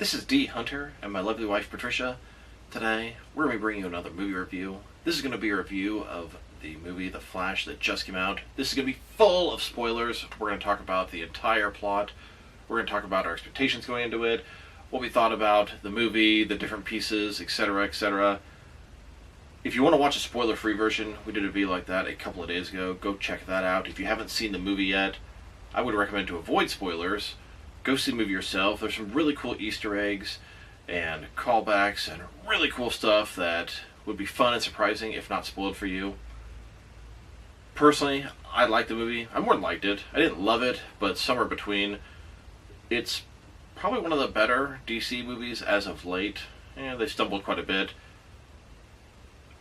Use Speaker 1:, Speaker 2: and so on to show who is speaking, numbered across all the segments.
Speaker 1: This is dHunter and my lovely wife Patricia. Today, we're going to be bringing you another movie review. This is going to be a review of the movie The Flash that just came out. This is going to be full of spoilers. We're going to talk about the entire plot. We're going to talk about our expectations going into it, what we thought about the movie, the different pieces, etc., etc. If you want to watch a spoiler-free version, we did a video like that a couple of days ago. Go check that out. If you haven't seen the movie yet, I would recommend to avoid spoilers. Go see the movie yourself. There's some really cool Easter eggs and callbacks and really cool stuff that would be fun and surprising if not spoiled for you. Personally, I liked the movie. I more than liked it. I didn't love it, but somewhere between. It's probably one of the better DC movies as of late. They stumbled quite a bit.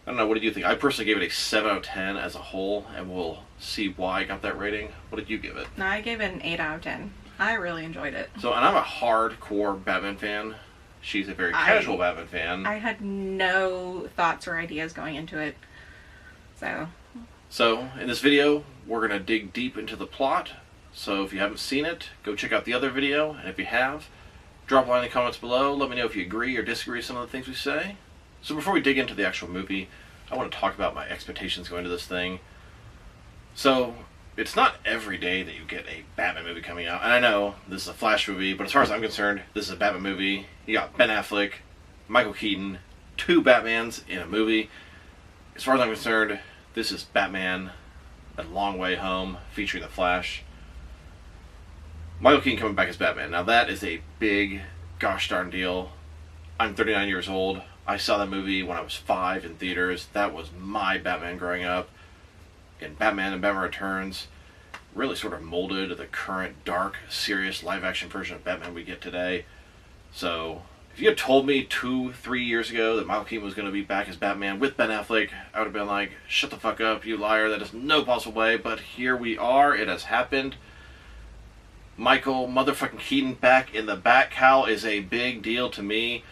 Speaker 1: I don't know, what did you think? I personally gave it a 7 out of 10 as a whole, and we'll see why I got that rating. What did you give it?
Speaker 2: No, I gave it an 8 out of 10. I really enjoyed it.
Speaker 1: So, and I'm a hardcore Batman fan. She's a very casual Batman fan.
Speaker 2: I had no thoughts or ideas going into it.
Speaker 1: So, in this video, we're going to dig deep into the plot. So, if you haven't seen it, go check out the other video. And if you have, drop a line in the comments below. Let me know if you agree or disagree with some of the things we say. So, before we dig into the actual movie, I want to talk about my expectations going into this thing. So, it's not every day that you get a Batman movie coming out. And I know this is a Flash movie, but as far as I'm concerned, this is a Batman movie. You got Ben Affleck, Micheal Keaton, 2 Batmans in a movie. As far as I'm concerned, this is Batman A Long Way Home featuring the Flash. Micheal Keaton coming back as Batman. Now that is a big gosh darn deal. I'm 39 years old. I saw that movie when I was 5 in theaters. That was my Batman growing up. And Batman and Batman Returns really sort of molded the current dark, serious live-action version of Batman we get today. So, if you had told me 2-3 years ago that Micheal Keaton was going to be back as Batman with Ben Affleck, I would have been like, shut the fuck up, you liar, that is no possible way, but here we are, it has happened. Michael motherfucking Keaton back in the Bat-cowl is a big deal to me.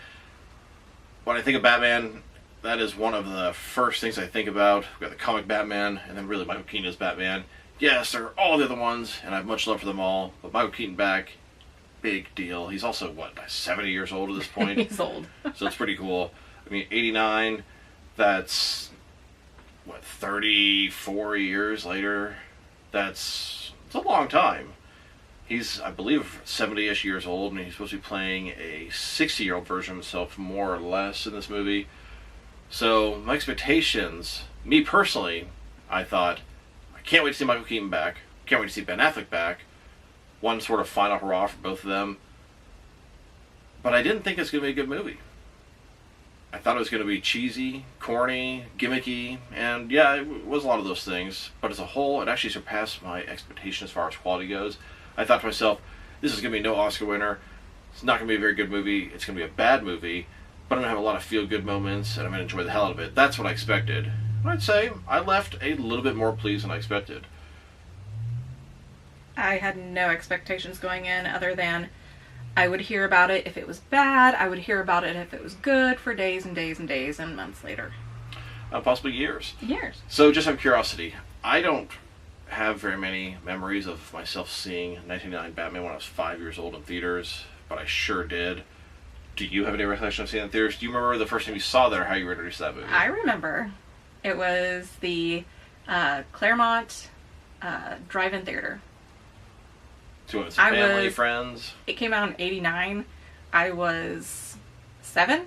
Speaker 1: When I think of Batman, that is one of the first things I think about. We've got the comic Batman, and then really Micheal Keaton as Batman. Yes, there are all the other ones, and I have much love for them all, but Micheal Keaton back, big deal. He's also, 70 years old at this point?
Speaker 2: He's old.
Speaker 1: So it's pretty cool. I mean, 89, that's, 34 years later? It's a long time. He's, I believe, 70-ish years old, and he's supposed to be playing a 60-year-old version of himself, more or less, in this movie. So, my expectations, me personally, I thought, I can't wait to see Micheal Keaton back. Can't wait to see Ben Affleck back. One sort of final hurrah for both of them. But I didn't think it was going to be a good movie. I thought it was going to be cheesy, corny, gimmicky, and yeah, it was a lot of those things. But as a whole, it actually surpassed my expectations as far as quality goes. I thought to myself, this is going to be no Oscar winner. It's not going to be a very good movie. It's going to be a bad movie. But I'm going to have a lot of feel-good moments, and I'm going to enjoy the hell out of it. That's what I expected. I'd say I left a little bit more pleased than I expected.
Speaker 2: I had no expectations going in other than I would hear about it if it was bad. I would hear about it if it was good for days and days and days and months later.
Speaker 1: Possibly years.
Speaker 2: Years.
Speaker 1: So just out of curiosity, I don't have very many memories of myself seeing 1999 Batman when I was 5 years old in theaters, but I sure did. Do you have any recollection of seeing it in theaters? Do you remember the first time you saw that or how you were introduced to that movie?
Speaker 2: I remember. It was the Claremont drive-in theater.
Speaker 1: So it was family, friends?
Speaker 2: It came out in 89. I was 7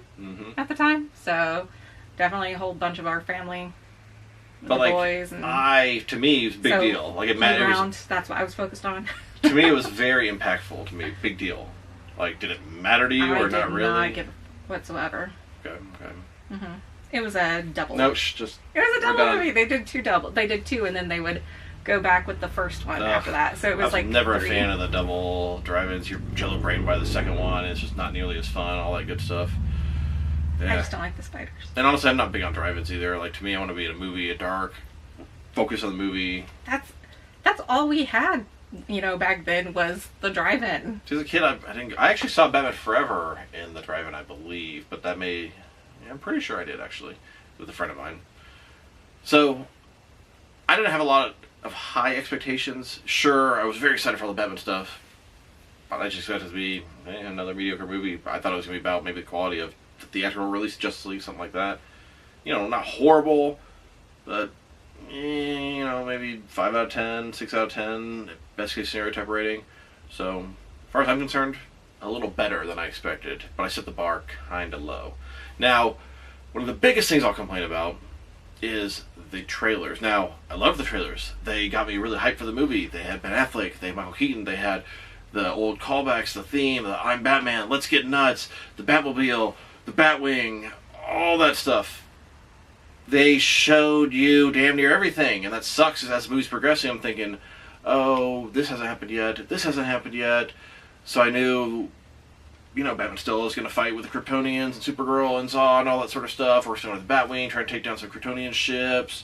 Speaker 2: at the time, so definitely a whole bunch of our family, boys. And
Speaker 1: to me, it was a big deal. Like it mattered.
Speaker 2: That's what I was focused on.
Speaker 1: To me, it was very impactful. To me, big deal. Like, did it matter to you or not really?
Speaker 2: I did not give whatsoever.
Speaker 1: Okay.
Speaker 2: It was a double.
Speaker 1: No, just.
Speaker 2: It was a double movie. They did 2 double. They did 2, and then they would go back with the first one after that. So it was like
Speaker 1: never
Speaker 2: 3.
Speaker 1: a fan of the double drive-ins. You're jello brained by the second one. It's just not nearly as fun. All that good stuff. Yeah.
Speaker 2: I just don't like the spiders.
Speaker 1: And honestly, I'm not big on drive-ins either. Like, to me, I want to be in a movie, a dark, focus on the movie.
Speaker 2: That's all we had. Back then was the drive-in.
Speaker 1: See, as a kid, I actually saw Batman Forever in the drive-in, I believe, but I'm pretty sure I did, actually, with a friend of mine. So, I didn't have a lot of high expectations. Sure, I was very excited for all the Batman stuff. But I just expected it to be another mediocre movie. I thought it was going to be about maybe the quality of the theatrical release of Justice League, something like that. You know, not horrible, but, you know, maybe 5 out of 10, 6 out of 10, best case scenario type rating. So, as far as I'm concerned, a little better than I expected, but I set the bar kind of low. Now, one of the biggest things I'll complain about is the trailers. Now, I love the trailers. They got me really hyped for the movie. They had Ben Affleck, they had Micheal Keaton, they had the old callbacks, the theme, the I'm Batman, let's get nuts, the Batmobile, the Batwing, all that stuff. They showed you damn near everything, and that sucks as the movie's progressing. I'm thinking, oh, this hasn't happened yet, this hasn't happened yet. So I knew, you know, Batman still is going to fight with the Kryptonians and Supergirl and Zod and all that sort of stuff. We're still with the Batwing, trying to take down some Kryptonian ships.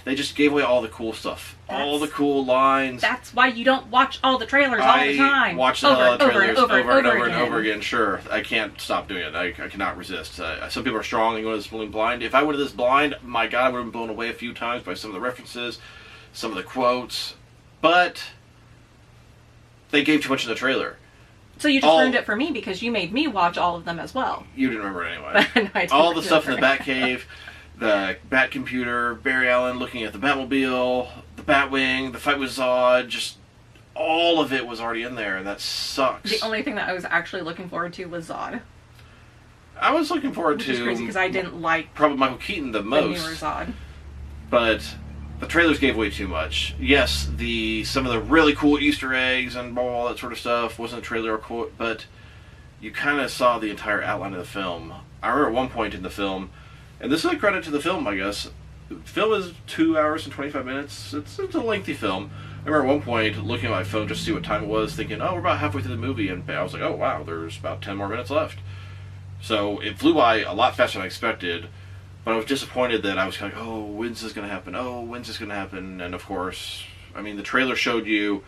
Speaker 1: They just gave away all the cool stuff. All the cool lines.
Speaker 2: That's why you don't watch all the trailers all the time.
Speaker 1: I watch the hell out of trailers over and
Speaker 2: again.
Speaker 1: over again. Sure, I can't stop doing it. I cannot resist. Some people are strong and go to this blind. If I went to this blind, my God, I would have been blown away a few times by some of the references, some of the quotes. But they gave too much in the trailer.
Speaker 2: So you just ruined it for me because you made me watch all of them as well.
Speaker 1: You didn't remember it anyway.
Speaker 2: No,
Speaker 1: all the stuff in the Batcave, the Bat computer, Barry Allen looking at the Batmobile, the Batwing, the fight with Zod, just all of it was already in there, and that sucks.
Speaker 2: The only thing that I was actually looking forward to was Zod.
Speaker 1: I was looking forward to...
Speaker 2: Which is crazy because I didn't like...
Speaker 1: probably Micheal Keaton the most.
Speaker 2: The newer Zod.
Speaker 1: But the trailers gave away too much. Yes, some of the really cool Easter eggs and all that sort of stuff wasn't a trailer or quote, but you kind of saw the entire outline of the film. I remember at one point in the film, and this is a credit to the film, I guess. The film is 2 hours and 25 minutes. It's a lengthy film. I remember at one point looking at my phone just to see what time it was, thinking, oh, we're about halfway through the movie, and I was like, oh, wow, there's about 10 more minutes left. So it flew by a lot faster than I expected. But I was disappointed that I was kind of like, oh, when's this going to happen? Oh, when's this going to happen? And of course, I mean, the trailer showed you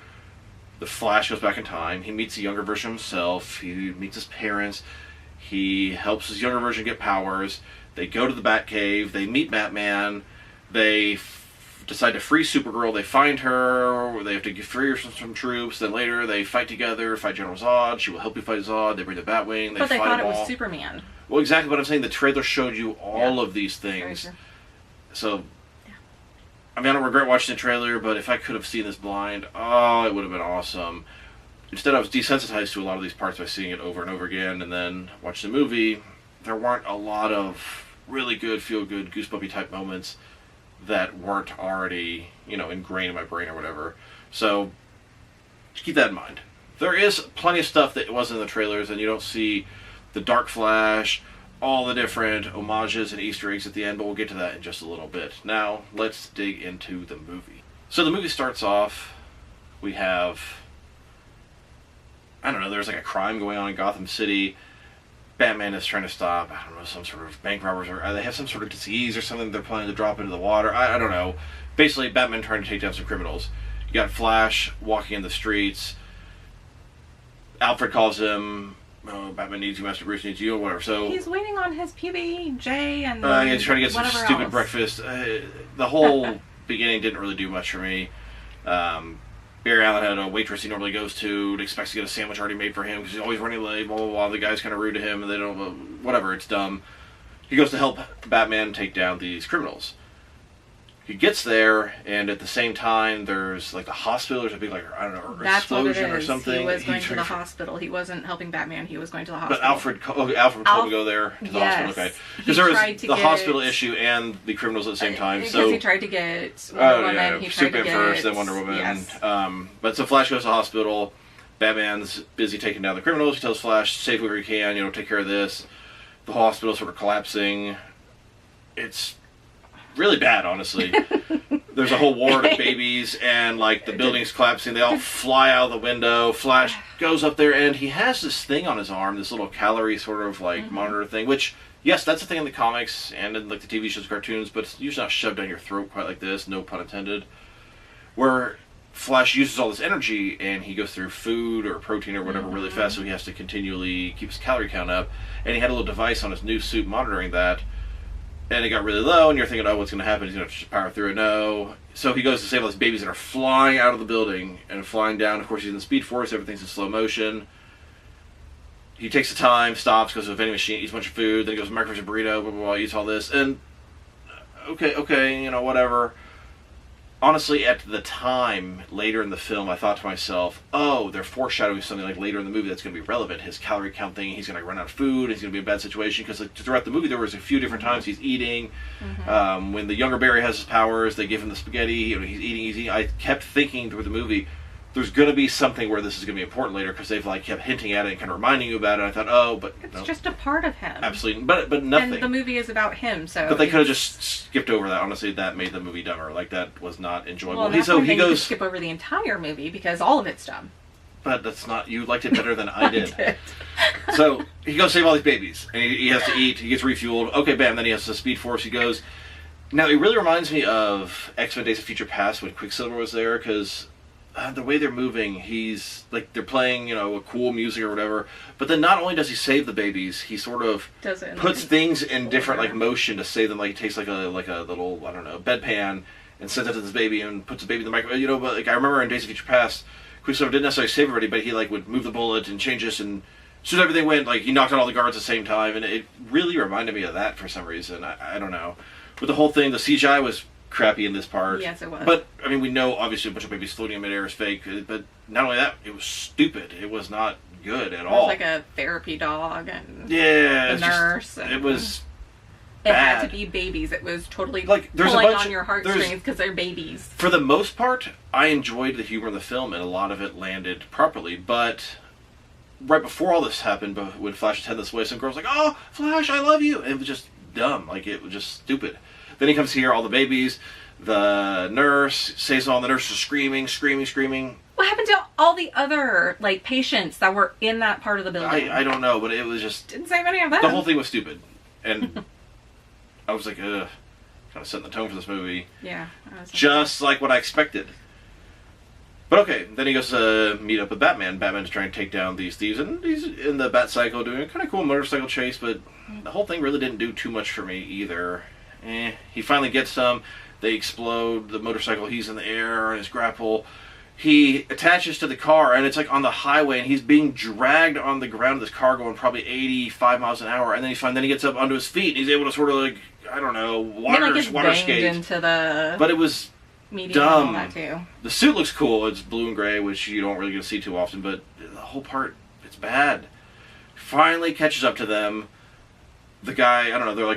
Speaker 1: the Flash goes back in time. He meets a younger version of himself. He meets his parents. He helps his younger version get powers. They go to the Batcave. They meet Batman. They decide to free Supergirl. They find her. They have to free her from some troops. Then later, they fight together, fight General Zod. She will help you fight Zod. They bring the Batwing.
Speaker 2: But they thought it was Superman.
Speaker 1: Well, exactly what I'm saying. The trailer showed you all of these things. So, I mean, I don't regret watching the trailer, but if I could have seen this blind, oh, it would have been awesome. Instead, I was desensitized to a lot of these parts by seeing it over and over again, and then watching the movie. There weren't a lot of really good, feel-good, goosebumpy type moments that weren't already, you know, ingrained in my brain or whatever. So, just keep that in mind. There is plenty of stuff that wasn't in the trailers, and you don't see the Dark Flash, all the different homages and Easter eggs at the end, but we'll get to that in just a little bit. Now, let's dig into the movie. So the movie starts off, we have, I don't know, there's like a crime going on in Gotham City. Batman is trying to stop, I don't know, some sort of bank robbers, or they have some sort of disease or something they're planning to drop into the water. I don't know. Basically, Batman trying to take down some criminals. You got Flash walking in the streets. Alfred calls him, oh, Batman needs you, Master Bruce needs you, or whatever. So
Speaker 2: he's waiting on his PB&J and
Speaker 1: he's trying to get some stupid else. Breakfast. The whole beginning didn't really do much for me. Barry Allen had a waitress he normally goes to and expects to get a sandwich already made for him because he's always running late, blah, blah, blah. The guy's kind of rude to him and they don't, whatever, it's dumb. He goes to help Batman take down these criminals. He gets there, and at the same time, there's like the hospital. There's a big, like, I don't know, explosion or something.
Speaker 2: He was going to the hospital. He wasn't helping Batman. He was going to the hospital.
Speaker 1: But Alfred told him to go there to the hospital. Okay, because there was the hospital issue and the criminals at the same time.
Speaker 2: Because
Speaker 1: so
Speaker 2: he tried to get Wonder Woman. He tried
Speaker 1: Superman
Speaker 2: to get
Speaker 1: first, then Wonder Woman.
Speaker 2: Yes.
Speaker 1: But so Flash goes to the hospital. Batman's busy taking down the criminals. He tells Flash, save whoever you can. You know, take care of this. The whole hospital sort of collapsing. It's really bad, honestly. There's a whole ward of babies, and like the building's collapsing. They all fly out of the window. Flash goes up there, and he has this thing on his arm, this little calorie sort of like monitor thing. Which, yes, that's a thing in the comics and in like the TV shows, cartoons, but it's usually not shoved down your throat quite like this. No pun intended. Where Flash uses all this energy, and he goes through food or protein or whatever really fast, so he has to continually keep his calorie count up. And he had a little device on his new suit monitoring that. And it got really low, and you're thinking, oh, what's going to happen? He's going to just power through it. No. So he goes to save all these babies that are flying out of the building and flying down. Of course, he's in the Speed Force. Everything's in slow motion. He takes the time, stops, goes to a vending machine, eats a bunch of food. Then he goes to microwaves a burrito, blah, blah, blah, eats all this. And, okay, whatever. Honestly, at the time, later in the film, I thought to myself, oh, they're foreshadowing something like later in the movie that's going to be relevant. His calorie count thing, he's going to run out of food, he's going to be in a bad situation. Because throughout the movie, there was a few different times he's eating. When the younger Barry has his powers, they give him the spaghetti, he's eating. I kept thinking through the movie, there's going to be something where this is going to be important later, because they've kept hinting at it and kind of reminding you about it. I thought, oh, but
Speaker 2: it's just a part of him.
Speaker 1: Absolutely, but nothing.
Speaker 2: And the movie is about him, so.
Speaker 1: But they could have just skipped over that. Honestly, that made the movie dumber. That was not enjoyable.
Speaker 2: Well, he goes skip over the entire movie because all of it's dumb.
Speaker 1: But that's not. You liked it better than I did.
Speaker 2: I did.
Speaker 1: So he goes save all these babies, and he has to eat. He gets refueled. Okay, bam. Then he has the Speed Force. He goes. Now it really reminds me of X-Men: Days of Future Past when Quicksilver was there, because. The way they're moving, he's they're playing, a cool music or whatever. But then not only does he save the babies, he sort of puts things in different motion to save them. He takes a little, I don't know, bedpan and sends it to this baby and puts the baby in the microwave. But I remember in Days of Future Past, Quicksilver didn't necessarily save everybody, but he would move the bullet and change this, and as soon as everything went, he knocked out all the guards at the same time, and it really reminded me of that for some reason. I don't know. With the whole thing, the CGI was crappy in this part.
Speaker 2: Yes, it was.
Speaker 1: But, we know, obviously, a bunch of babies floating in midair is fake. But not only that, it was stupid. It was not good at all.
Speaker 2: It was like a therapy dog and
Speaker 1: the
Speaker 2: nurse.
Speaker 1: It was
Speaker 2: It
Speaker 1: bad.
Speaker 2: had to be babies. It was totally
Speaker 1: there's
Speaker 2: pulling on your heartstrings because they're babies.
Speaker 1: For the most part, I enjoyed the humor in the film, and a lot of it landed properly. But right before all this happened, when Flash was heading this way, some girl's like, oh, Flash, I love you. And it was just dumb. It was just stupid. Then he comes here, all the babies, the nurse, saves all the nurses screaming.
Speaker 2: What happened to all the other, patients that were in that part of the building?
Speaker 1: I don't know, but it was just...
Speaker 2: Didn't save any of them.
Speaker 1: The whole thing was stupid. And I was like, ugh. Kind of setting the tone for this movie.
Speaker 2: Yeah.
Speaker 1: Just like what I expected. But okay, then he goes to meet up with Batman. Batman's trying to take down these thieves, and he's in the Batcycle doing a kind of cool motorcycle chase, but the whole thing really didn't do too much for me either. He finally gets some. They explode the motorcycle. He's in the air on his grapple. He attaches to the car, and it's on the highway, and he's being dragged on the ground of this car going probably 85 miles an hour. And then he gets up onto his feet, and he's able to sort of I don't know, water skate
Speaker 2: into the.
Speaker 1: But it was
Speaker 2: dumb. And all that too.
Speaker 1: The suit looks cool. It's blue and gray, which you don't really get to see too often. But the whole part, it's bad. Finally catches up to them. The guy, I don't know,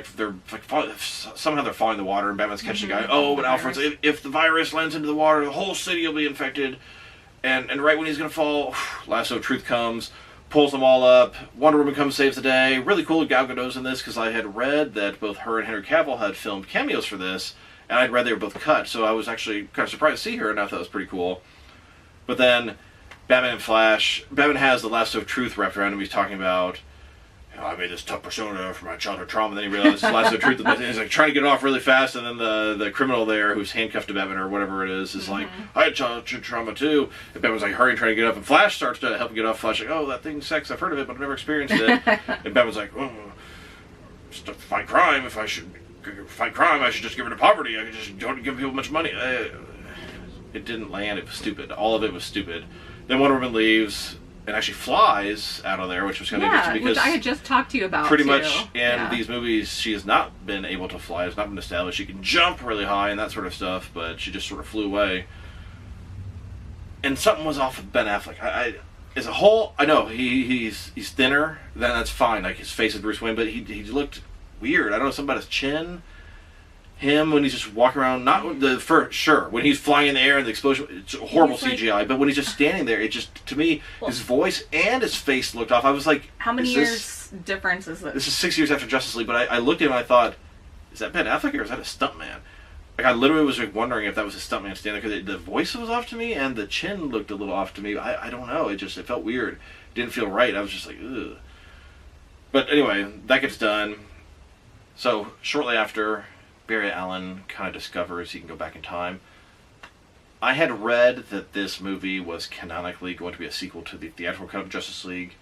Speaker 1: somehow they're falling in the water, and Batman's catching the guy. Oh, but Alfred's if the virus lands into the water, the whole city will be infected. And right when he's going to fall, Lasso of Truth comes, pulls them all up. Wonder Woman comes, saves the day. Really cool Gal Gadot's in this, because I had read that both her and Henry Cavill had filmed cameos for this, and I'd read they were both cut, so I was actually kind of surprised to see her, and I thought that was pretty cool. But then, Batman and Flash, Batman has the Lasso of Truth wrapped around him. He's talking about, I made this tough persona for my childhood trauma, and then he realizes it's Lasso of Truth, and he's trying to get it off really fast, and then the criminal there, who's handcuffed to Batman or whatever it is I had childhood trauma too, and Batman's hurrying, trying to get up, and Flash starts to help him get off. Flash oh, that thing's sex, I've heard of it, but I've never experienced it. And Batman's oh, just to fight crime, if I should fight crime, I should just give her to poverty, I could just don't give people much money. It didn't land, it was stupid. All of it was stupid. Then Wonder Woman leaves, and actually flies out of there, which was kind of interesting because
Speaker 2: which I had just talked to you about.
Speaker 1: Pretty much in these movies, she has not been able to fly. It's not been established. She can jump really high and that sort of stuff, but she just sort of flew away. And something was off with Ben Affleck. I as a whole, I know he's thinner. That's fine. His face is Bruce Wayne, but he looked weird. I don't know, something about his chin. Him when he's just walking around, not the for sure when he's flying in the air and the explosion, it's horrible CGI. But when he's just standing there, it just to me his voice and his face looked off. I was like,
Speaker 2: how many years difference is this?
Speaker 1: This is 6 years after Justice League, but I looked at him and I thought, is that Ben Affleck or is that a stuntman? I literally was wondering if that was a stuntman standing there because the voice was off to me and the chin looked a little off to me. I don't know. It felt weird. It didn't feel right. I was just like, ugh. But anyway, that gets done. So shortly after, Barry Allen kind of discovers he can go back in time. I had read that this movie was canonically going to be a sequel to the theatrical cut of Justice League.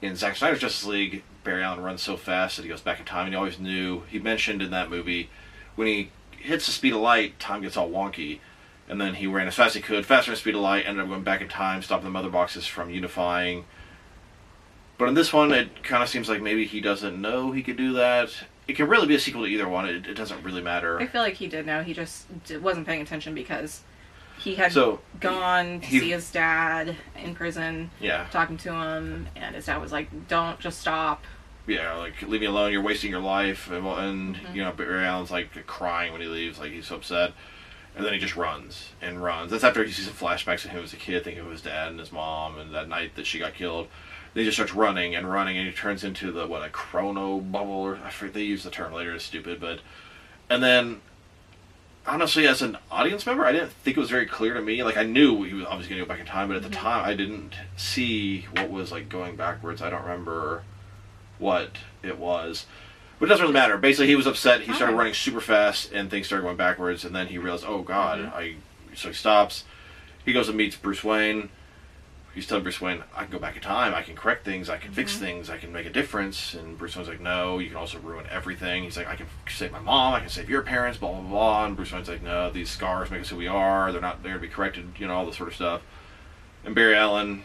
Speaker 1: In Zack Snyder's Justice League, Barry Allen runs so fast that he goes back in time, and he always knew. He mentioned in that movie when he hits the speed of light, time gets all wonky, and then he ran as fast as he could, faster than the speed of light, ended up going back in time, stopping the mother boxes from unifying. But in this one, it kind of seems like maybe he doesn't know he could do that. It can really be a sequel to either one. It doesn't really matter.
Speaker 2: I feel like he did know. He just wasn't paying attention because he had gone to see his dad in prison, talking to him, and his dad was like, "Don't, just stop."
Speaker 1: Yeah, like, leave me alone, you're wasting your life. And you know, Barry Allen's like crying when he leaves, like he's so upset. And then he just runs and runs. That's after he sees some flashbacks of him as a kid, thinking of his dad and his mom and that night that she got killed. Then he just starts running and running, and he turns into a chrono bubble, or I forget, they use the term later, it's stupid, but... And then, honestly, as an audience member, I didn't think it was very clear to me. Like, I knew he was obviously going to go back in time, but at the time, I didn't see what was, like, going backwards. I don't remember what it was. But it doesn't really matter. Basically, he was upset, he started running super fast, and things started going backwards, and then he realized, oh god, so he stops. He goes and meets Bruce Wayne. He's telling Bruce Wayne, I can go back in time, I can correct things, I can fix things, I can make a difference. And Bruce Wayne's like, no, you can also ruin everything. He's like, I can save my mom, I can save your parents, blah, blah, blah. And Bruce Wayne's like, no, these scars make us who we are, they're not there to be corrected, you know, all this sort of stuff. And Barry Allen,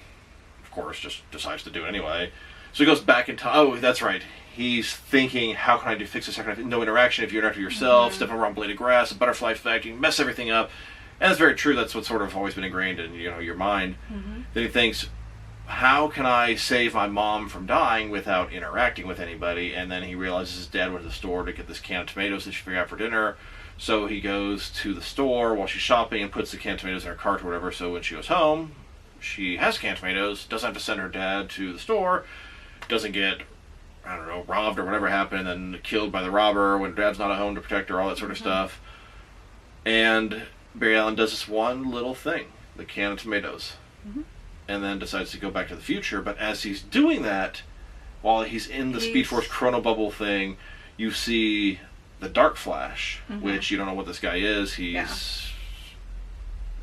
Speaker 1: of course, just decides to do it anyway. So he goes back in time. Oh, that's right. He's thinking, how can I fix this? How can I no interaction if you interact with yourself, step on a wrong blade of grass, a butterfly effect, you can mess everything up. And that's very true. That's what's sort of always been ingrained in, you know, your mind. Then he thinks, how can I save my mom from dying without interacting with anybody? And then he realizes his dad went to the store to get this can of tomatoes that she forgot for dinner. So he goes to the store while she's shopping and puts the can of tomatoes in her cart or whatever. So when she goes home, she has canned tomatoes, doesn't have to send her dad to the store, doesn't get, I don't know, robbed or whatever happened, and killed by the robber when dad's not at home to protect her, all that sort of stuff. And Barry Allen does this one little thing, the can of tomatoes, and then decides to go back to the future. But as he's doing that, while he's in the Speed Force chrono bubble thing, you see the Dark Flash, which you don't know what this guy is. He's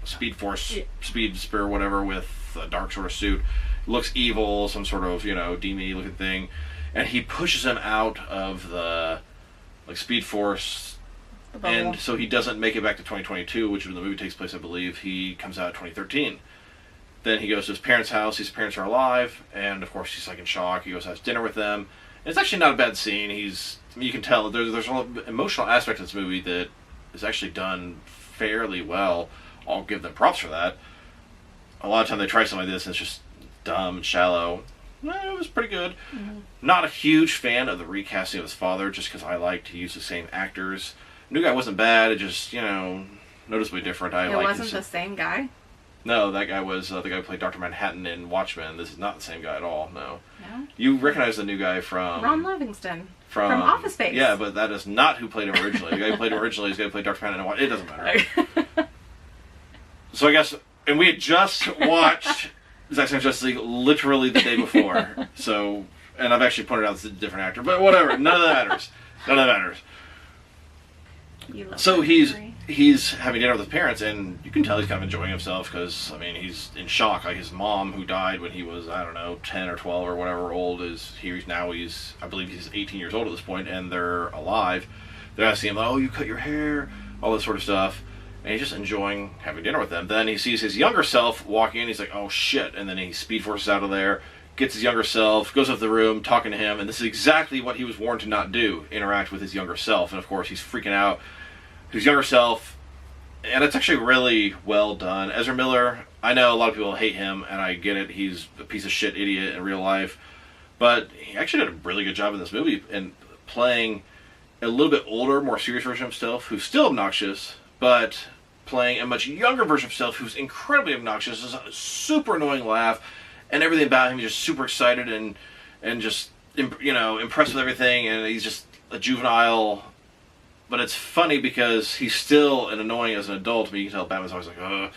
Speaker 1: Speed Force, speedster, whatever, with a dark sort of suit. Looks evil, some sort of, you know, demon looking thing. And he pushes him out of the, like, Speed Force. And so he doesn't make it back to 2022, which when the movie takes place, I believe. He comes out in 2013. Then he goes to his parents' house. His parents are alive. And, of course, he's, like, in shock. He goes has dinner with them. And it's actually not a bad scene. You can tell there's an emotional aspect of this movie that is actually done fairly well. I'll give them props for that. A lot of time they try something like this and it's just dumb and shallow. It was pretty good. Not a huge fan of the recasting of his father, just because I like to use the same actors. New guy wasn't bad, it just, you know, noticeably different.
Speaker 2: It wasn't the same guy?
Speaker 1: No, that guy was the guy who played Dr. Manhattan in Watchmen. This is not the same guy at all, no. You recognize the new guy from...
Speaker 2: Ron Livingston. From Office Space.
Speaker 1: Yeah, but that is not who played him originally. The guy who played him originally is the guy who played Dr. Manhattan in Watchmen. It doesn't matter. So I guess... And we had just watched Zack Snyder's Justice League literally the day before. So... And I've actually pointed out it's a different actor. But whatever. None of that matters. None of that matters. So he's having dinner with his parents, and you can tell he's kind of enjoying himself because, I mean, he's in shock. Like, his mom, who died when he was, I don't know, 10 or 12 or whatever old, is here. He's I believe he's 18 years old at this point, and they're alive. They're asking him, oh, you cut your hair, all this sort of stuff. And he's just enjoying having dinner with them. Then he sees his younger self walking in. He's like, oh, shit. And then he speed forces out of there, gets his younger self, goes up to the room, talking to him. And this is exactly what he was warned to not do, interact with his younger self. And, of course, he's freaking out. His younger self, and it's actually really well done. Ezra Miller, I know a lot of people hate him, and I get it. He's a piece of shit idiot in real life. But he actually did a really good job in this movie in playing a little bit older, more serious version of himself, who's still obnoxious, but playing a much younger version of himself who's incredibly obnoxious, has a super annoying laugh, and everything about him is just super excited and just, you know, impressed with everything, and he's just a juvenile. But it's funny because he's still annoying as an adult, but you can tell Batman's always like, ugh.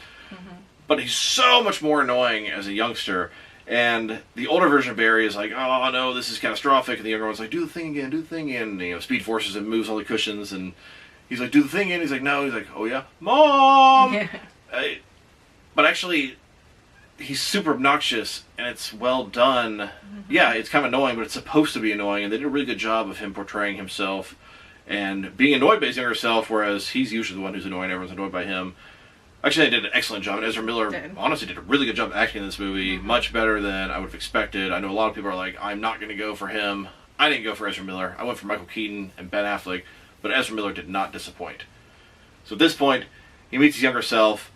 Speaker 1: But he's so much more annoying as a youngster. And the older version of Barry is like, oh no, this is catastrophic. And the younger one's like, do the thing again, do the thing again. And, you know, speed forces and moves all the cushions. And he's like, do the thing again. He's like, no. He's like, oh yeah, Mom! But actually, he's super obnoxious, and it's well done. Mm-hmm. Yeah, it's kind of annoying, but it's supposed to be annoying, and they did a really good job of him portraying himself and being annoyed by his younger self, whereas he's usually the one who's annoying. Everyone's annoyed by him. Actually, they did an excellent job, and Ezra Miller honestly did a really good job acting in this movie, much better than I would have expected. I know a lot of people are like, I'm not going to go for him. I didn't go for Ezra Miller. I went for Micheal Keaton and Ben Affleck, but Ezra Miller did not disappoint. So at this point, he meets his younger self,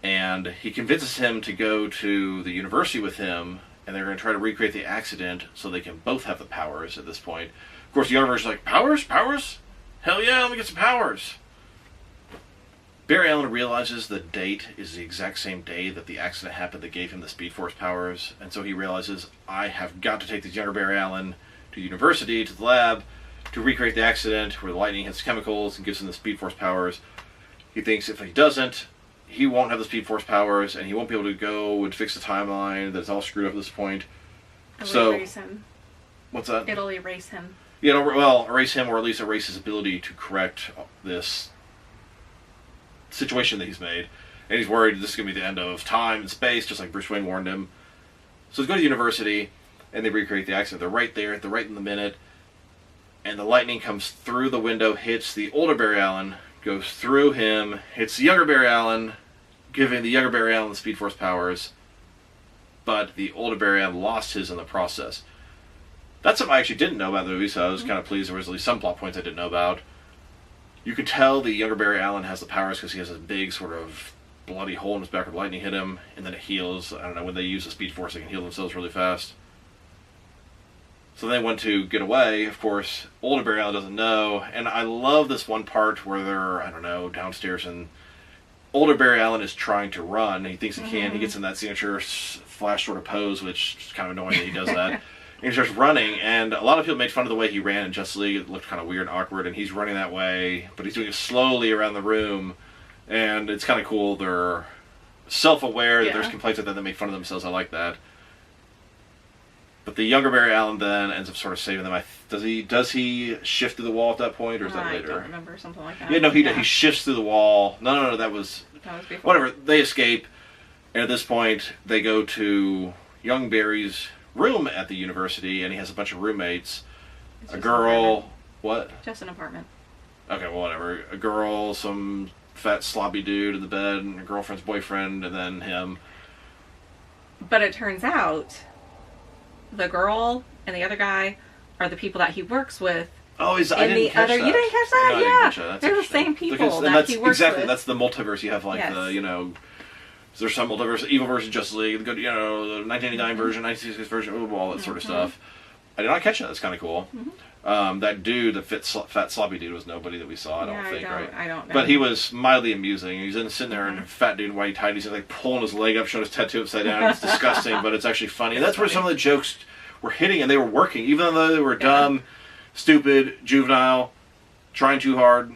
Speaker 1: and he convinces him to go to the university with him, and they're going to try to recreate the accident so they can both have the powers at this point. Of course, the younger version's like, powers? Powers? Hell yeah, let me get some powers. Barry Allen realizes the date is the exact same day that the accident happened that gave him the Speed Force powers, and so he realizes, I have got to take this younger Barry Allen to university, to the lab, to recreate the accident where the lightning hits chemicals and gives him the Speed Force powers. He thinks if he doesn't, he won't have the Speed Force powers, and he won't be able to go and fix the timeline that's all screwed up at this point.
Speaker 2: It'll erase him.
Speaker 1: What's that?
Speaker 2: It'll erase him.
Speaker 1: Yeah, well, erase him, or at least erase his ability to correct this situation that he's made. And he's worried this is going to be the end of time and space, just like Bruce Wayne warned him. So they go to university, and they recreate the accident. They're right there, they're right in the minute, and the lightning comes through the window, hits the older Barry Allen, goes through him, hits the younger Barry Allen, giving the younger Barry Allen the Speed Force powers, but the older Barry Allen lost his in the process. That's something I actually didn't know about the movie, so I was kind of pleased there was at least some plot points I didn't know about. You can tell the younger Barry Allen has the powers because he has a big sort of bloody hole in his back where the lightning hit him, and then it heals. I don't know, when they use the Speed Force, they can heal themselves really fast. So they went to get away. Of course, older Barry Allen doesn't know, and I love this one part where they're, I don't know, downstairs, and older Barry Allen is trying to run. He thinks he can. He gets in that signature Flash sort of pose, which is kind of annoying that he does that. And he starts running, and a lot of people made fun of the way he ran in Justice League. It looked kind of weird and awkward, and he's running that way, but he's doing it slowly around the room, and it's kind of cool. They're self-aware that there's complaints like that make fun of themselves. I like that. But the younger Barry Allen then ends up sort of saving them. Does he shift through the wall at that point, or is that later?
Speaker 2: I don't remember, something like that.
Speaker 1: Yeah, no, he shifts through the wall. No, that was
Speaker 2: before.
Speaker 1: Whatever. They escape, and at this point, they go to young Barry's room at the university, and he has a bunch of roommates. A girl, what?
Speaker 2: Just an apartment.
Speaker 1: Okay, well, whatever. A girl, some fat sloppy dude in the bed, and a girlfriend's boyfriend, and then him.
Speaker 2: But it turns out the girl and the other guy are the people that he works with.
Speaker 1: Oh, I didn't catch that.
Speaker 2: You didn't catch that?
Speaker 1: No,
Speaker 2: yeah.
Speaker 1: I didn't catch that.
Speaker 2: They're the same people that he works
Speaker 1: with.
Speaker 2: That's
Speaker 1: the multiverse. You have there's some multiverse, evil version, Justice League, the 1989 version, 1966 version, all that sort of stuff. I did not catch that. That's kind of cool. That dude, the fat sloppy dude, was nobody that we saw. I don't think, right?
Speaker 2: I don't know.
Speaker 1: But he was mildly amusing. He's sitting there in a fat dude in white tighties. He's like pulling his leg up, showing his tattoo upside down. It's disgusting, but it's actually funny. And that's where some of the jokes were hitting, and they were working, even though they were dumb, stupid, juvenile, trying too hard.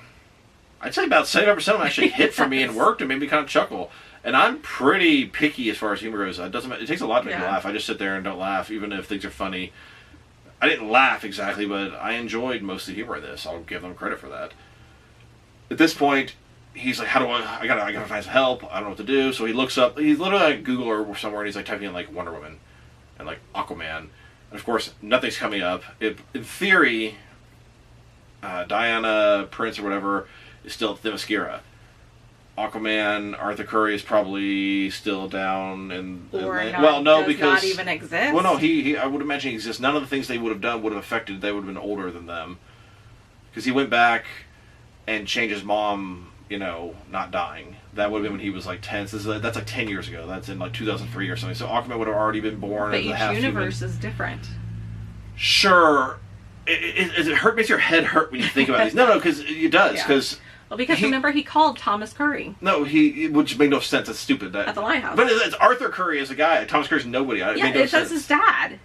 Speaker 1: I'd say about 75% of them actually hit for me and worked and made me kind of chuckle. And I'm pretty picky as far as humor goes. It takes a lot to make me laugh. I just sit there and don't laugh, even if things are funny. I didn't laugh exactly, but I enjoyed most of the humor in this. I'll give them credit for that. At this point, he's like, I gotta find some help. I don't know what to do. So he looks up, he's literally like Google or somewhere, and he's like typing in like Wonder Woman and like Aquaman. And of course, nothing's coming up. In theory, Diana Prince or whatever is still Themyscira. Aquaman, Arthur Curry is probably still down in
Speaker 2: because not even exist.
Speaker 1: Well, no, he I would imagine he exists. None of the things they would have done would have affected. They would have been older than them, because he went back and changed his mom, not dying. That would have been when he was like 10. So that's like 10 years ago. That's in like 2003 or something. So Aquaman would have already been born.
Speaker 2: But each universe is different.
Speaker 1: Sure, it makes your head hurt when you think about these. No, because it does. Because
Speaker 2: remember, he called Thomas Curry.
Speaker 1: No, which made no sense. That's stupid.
Speaker 2: At the lighthouse.
Speaker 1: But it's Arthur Curry as a guy. Thomas Curry's nobody.
Speaker 2: It says his dad.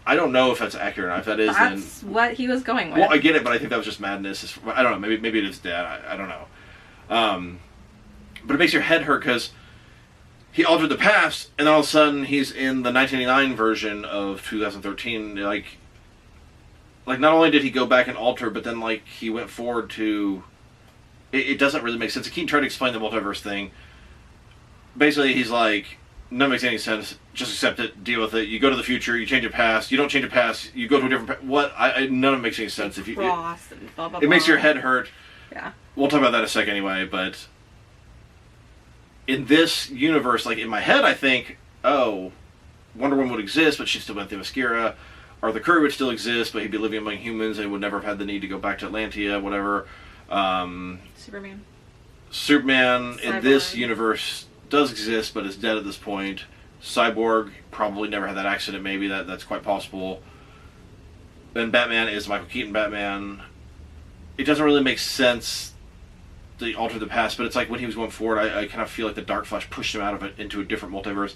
Speaker 1: I don't know if that's accurate or not. If that is,
Speaker 2: that's what he was going with.
Speaker 1: Well, I get it, but I think that was just madness. I don't know. Maybe it is dad. I don't know. But it makes your head hurt because he altered the past, and all of a sudden he's in the 1989 version of 2013. Like not only did he go back and alter, but then he went forward to. It doesn't really make sense. Keaton tried to explain the multiverse thing. Basically, he's like, none makes any sense. Just accept it, deal with it. You go to the future, you change your past. You don't change your past, you go to a different what? None of it makes any sense. If you
Speaker 2: and blah, blah,
Speaker 1: it makes your head hurt.
Speaker 2: Yeah.
Speaker 1: We'll talk about that in a second anyway, but in this universe, like in my head, I think, oh, Wonder Woman would exist, but she still went through Themyscira. Arthur Curry would still exist, but he'd be living among humans and would never have had the need to go back to Atlantia, whatever.
Speaker 2: Superman
Speaker 1: Cyborg. In this universe does exist, but is dead at this point. Cyborg probably never had that accident, maybe. That's quite possible. Then Batman is Micheal Keaton Batman. It doesn't really make sense to alter the past, but it's like when he was going forward, I kind of feel like the Dark Flash pushed him out of it into a different multiverse.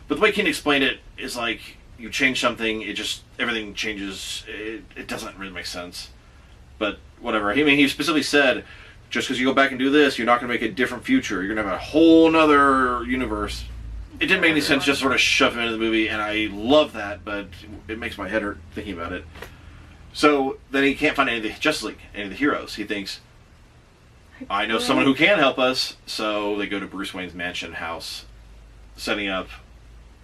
Speaker 1: But the way Keaton explained it is like, you change something, everything changes. It doesn't really make sense. But whatever. He specifically said, just because you go back and do this, you're not going to make a different future. You're going to have a whole nother universe. It didn't make any sense, just sort of shove him into the movie, and I love that, but it makes my head hurt thinking about it. So then he can't find any of the Justice League, any of the heroes. He thinks, I know someone who can help us. So they go to Bruce Wayne's mansion house, setting up,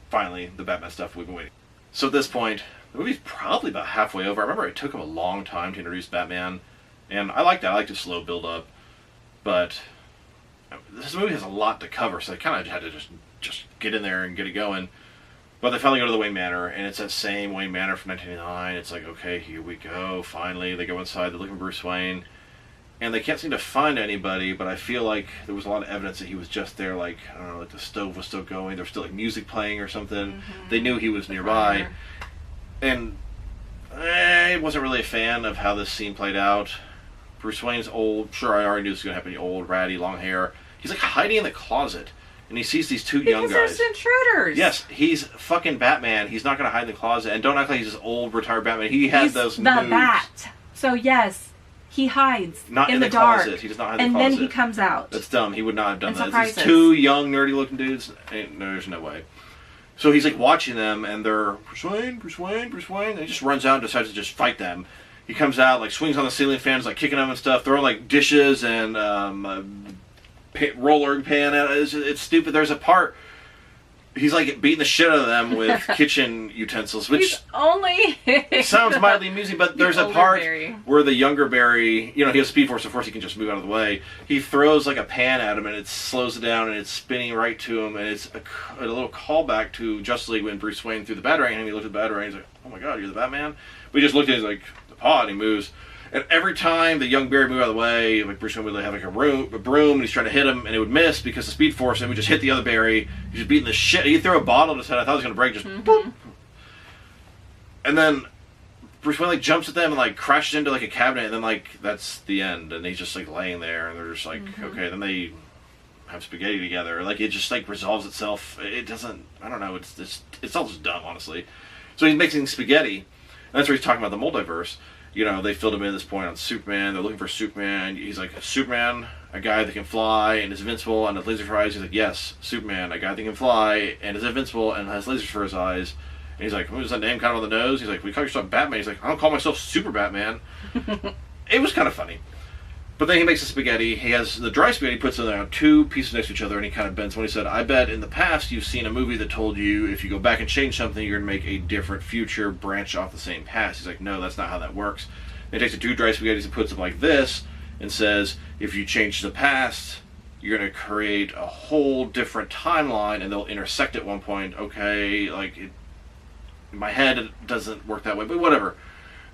Speaker 1: finally, the Batman stuff we've been waiting. So at this point, the movie's probably about halfway over. I remember it took him a long time to introduce Batman, and I like that. I like the slow build-up. But this movie has a lot to cover, so I kind of had to just get in there and get it going. But they finally go to the Wayne Manor, and it's that same Wayne Manor from 1989. It's like, okay, here we go. Finally, they go inside. They're looking for Bruce Wayne. And they can't seem to find anybody, but I feel like there was a lot of evidence that he was just there, like, I don't know, like the stove was still going. There was still, like, music playing or something. Mm-hmm. They knew he was nearby. And I wasn't really a fan of how this scene played out. Bruce Wayne's old. Sure, I already knew this was going to happen. Old, ratty, long hair. He's, like, hiding in the closet. And he sees these two young guys.
Speaker 2: Because there's intruders.
Speaker 1: Yes, he's fucking Batman. He's not going to hide in the closet. And don't act like he's this old, retired Batman. He has those moves.
Speaker 2: He's the Bat. So, yes. He hides
Speaker 1: not
Speaker 2: in
Speaker 1: the
Speaker 2: dark.
Speaker 1: Closet. He does not hide in
Speaker 2: the
Speaker 1: closet.
Speaker 2: And then he comes out.
Speaker 1: That's dumb. He would not have done
Speaker 2: and
Speaker 1: that.
Speaker 2: Surprises.
Speaker 1: These two young, nerdy-looking dudes. There's no way. So he's like watching them, and they're Bruce Wayne, Bruce Wayne, Bruce Wayne. And he just runs out and decides to just fight them. He comes out, like swings on the ceiling fans, like kicking them and stuff, throwing like dishes and roller pan at it. It's stupid. There's a part. He's like beating the shit out of them with kitchen utensils, which
Speaker 2: only
Speaker 1: sounds mildly amusing, but there's a part where the younger Barry, he has Speed Force, of course he can just move out of the way. He throws like a pan at him and it slows it down and it's spinning right to him, and it's a little callback to Justice League when Bruce Wayne threw the Batarang and he looked at the Batarang and he's like, oh my god, you're the Batman? But he just looked at it, he's like, the paw, and he moves. And every time the young Barry moved out of the way, like Bruce Wayne would have like a broom, and he's trying to hit him, and it would miss because of Speed Force, and we just hit the other Barry. He's just beating the shit. He threw a bottle at his head. I thought it was going to break, just boop. And then Bruce Wayne like jumps at them and like crashes into like a cabinet, and then like that's the end. And he's just like laying there, and they're just like, okay. Then they have spaghetti together. Like it just like resolves itself. It doesn't. I don't know. It's all just dumb, honestly. So he's making spaghetti, and that's where he's talking about the multiverse. They filled him in at this point on Superman. They're looking for Superman. He's like, Superman, a guy that can fly and is invincible and has laser for eyes. He's like, yes, Superman, a guy that can fly and is invincible and has lasers for his eyes. And he's like, who's that name kind of on the nose? He's like, we call yourself Batman. He's like, I don't call myself Super Batman. It was kind of funny. But then he makes the spaghetti. He has the dry spaghetti, puts it on two pieces next to each other, and he kind of bends one. He said, I bet in the past you've seen a movie that told you if you go back and change something, you're going to make a different future branch off the same past. He's like, no, that's not how that works. And he takes the two dry spaghettis and puts them like this and says, if you change the past, you're going to create a whole different timeline, and they'll intersect at one point. Okay, like, in my head, it doesn't work that way, but whatever.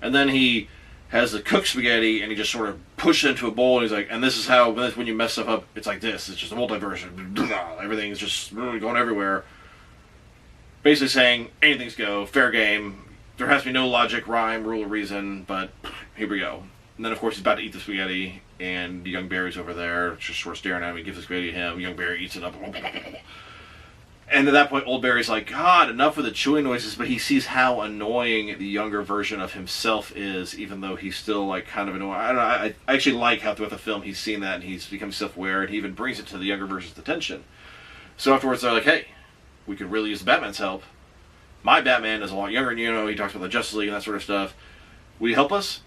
Speaker 1: And then he has the cooked spaghetti, and he just sort of pushes it into a bowl, and he's like, and this is how, when you mess stuff up, it's like this. It's just a multiverse. Everything's just going everywhere. Basically saying, anything's go, fair game. There has to be no logic, rhyme, rule, or reason, but here we go. And then, of course, he's about to eat the spaghetti, and young Barry's over there, just sort of staring at him. He gives the spaghetti to him. Young Barry eats it up. And at that point, old Barry's like, God, enough with the chewing noises, but he sees how annoying the younger version of himself is, even though he's still, like, kind of annoying. I don't know, I actually like how throughout the film he's seen that, and he's become self-aware, and he even brings it to the younger version's attention. So afterwards, they're like, hey, we could really use the Batman's help. My Batman is a lot younger, and he talks about the Justice League and that sort of stuff. Will you help us?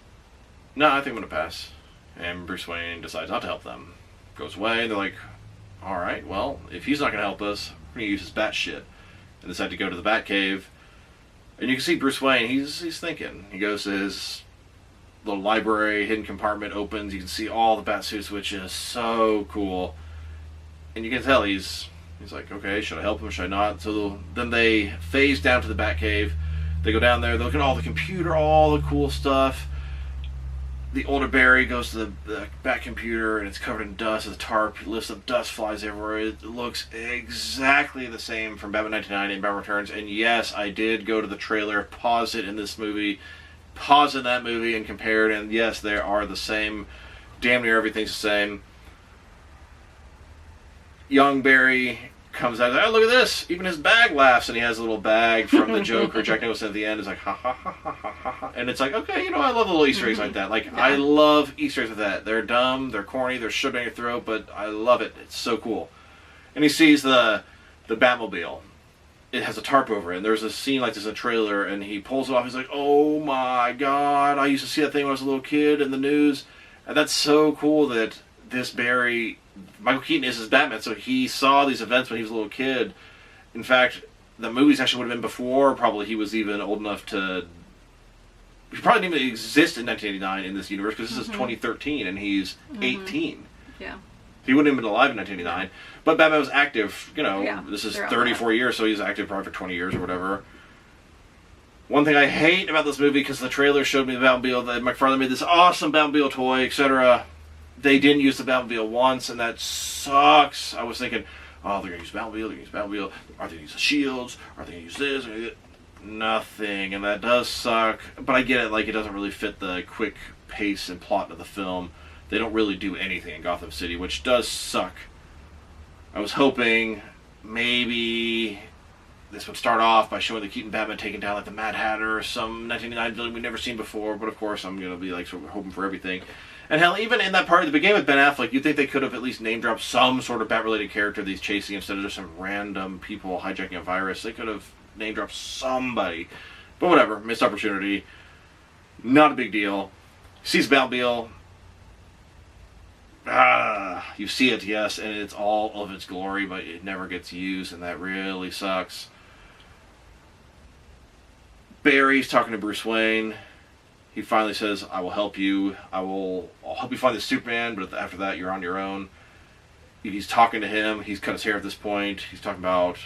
Speaker 1: No, I think I'm going to pass. And Bruce Wayne decides not to help them. Goes away, and they're like, alright, well, if he's not going to help us, we're going to use his bat shit. and decide to go to the Batcave. And you can see Bruce Wayne, he's thinking. He goes to his little library, hidden compartment opens, you can see all the bat suits, which is so cool. And you can tell he's like, okay, should I help him, should I not? So then they phase down to the Batcave. They go down there, they look at all the computer, all the cool stuff. The older Barry goes to the Bat computer, and it's covered in dust. The tarp lifts up, dust flies everywhere. It looks exactly the same from Batman 1990 and Batman Returns. And yes, I did go to the trailer, pause it in this movie, pause in that movie, and compare it. And yes, they are the same. Damn near everything's the same. Young Barry comes out, oh, look at this. Even his bag laughs, and he has a little bag from the Joker. Jack Nicholson at the end is like, ha, ha, ha, ha, ha, ha. And it's like, okay, you know, I love the little Easter eggs like that. Like, yeah. I love Easter eggs like that. They're dumb, they're corny, they're shoved down your throat, but I love it. It's so cool. And he sees the Batmobile. It has a tarp over it, and there's a scene like this in a trailer, and he pulls it off. He's like, oh my god, I used to see that thing when I was a little kid in the news. And that's so cool that this Barry... Micheal Keaton is his Batman, so he saw these events when he was a little kid. In fact, the movies actually would have been before probably he was even old enough to... He probably didn't even exist in 1989 in this universe, because this is 2013, and he's 18.
Speaker 2: Yeah.
Speaker 1: He wouldn't have been alive in 1989. But Batman was active, you know, this is 34 years, so he's active probably for 20 years or whatever. One thing I hate about this movie, because the trailer showed me the Batmobile, that McFarlane made this awesome Batmobile toy, etc., they didn't use the Batmobile once, and that sucks. I was thinking, oh, they're going to use Batmobile, they're going to use Batmobile. Are they going to use the shields? Are they going to use this? Nothing, and that does suck. But I get it, like, it doesn't really fit the quick pace and plot of the film. They don't really do anything in Gotham City, which does suck. I was hoping maybe this would start off by showing the Keaton Batman taking down, like, the Mad Hatter or some 1989 villain we've never seen before, but of course I'm going to be, like, sort of hoping for everything. And hell, even in that part of the beginning with Ben Affleck, you'd think they could have at least name-dropped some sort of Bat-related character that he's chasing instead of just some random people hijacking a virus. They could have name-dropped somebody. But whatever, missed opportunity. Not a big deal. Sees Batmobile. You see it, yes, and it's all of its glory, but it never gets used, and that really sucks. Barry's talking to Bruce Wayne. He finally says, I will help you. I'll help you find the Superman, but after that, you're on your own. He's talking to him. He's cut his hair at this point. He's talking about,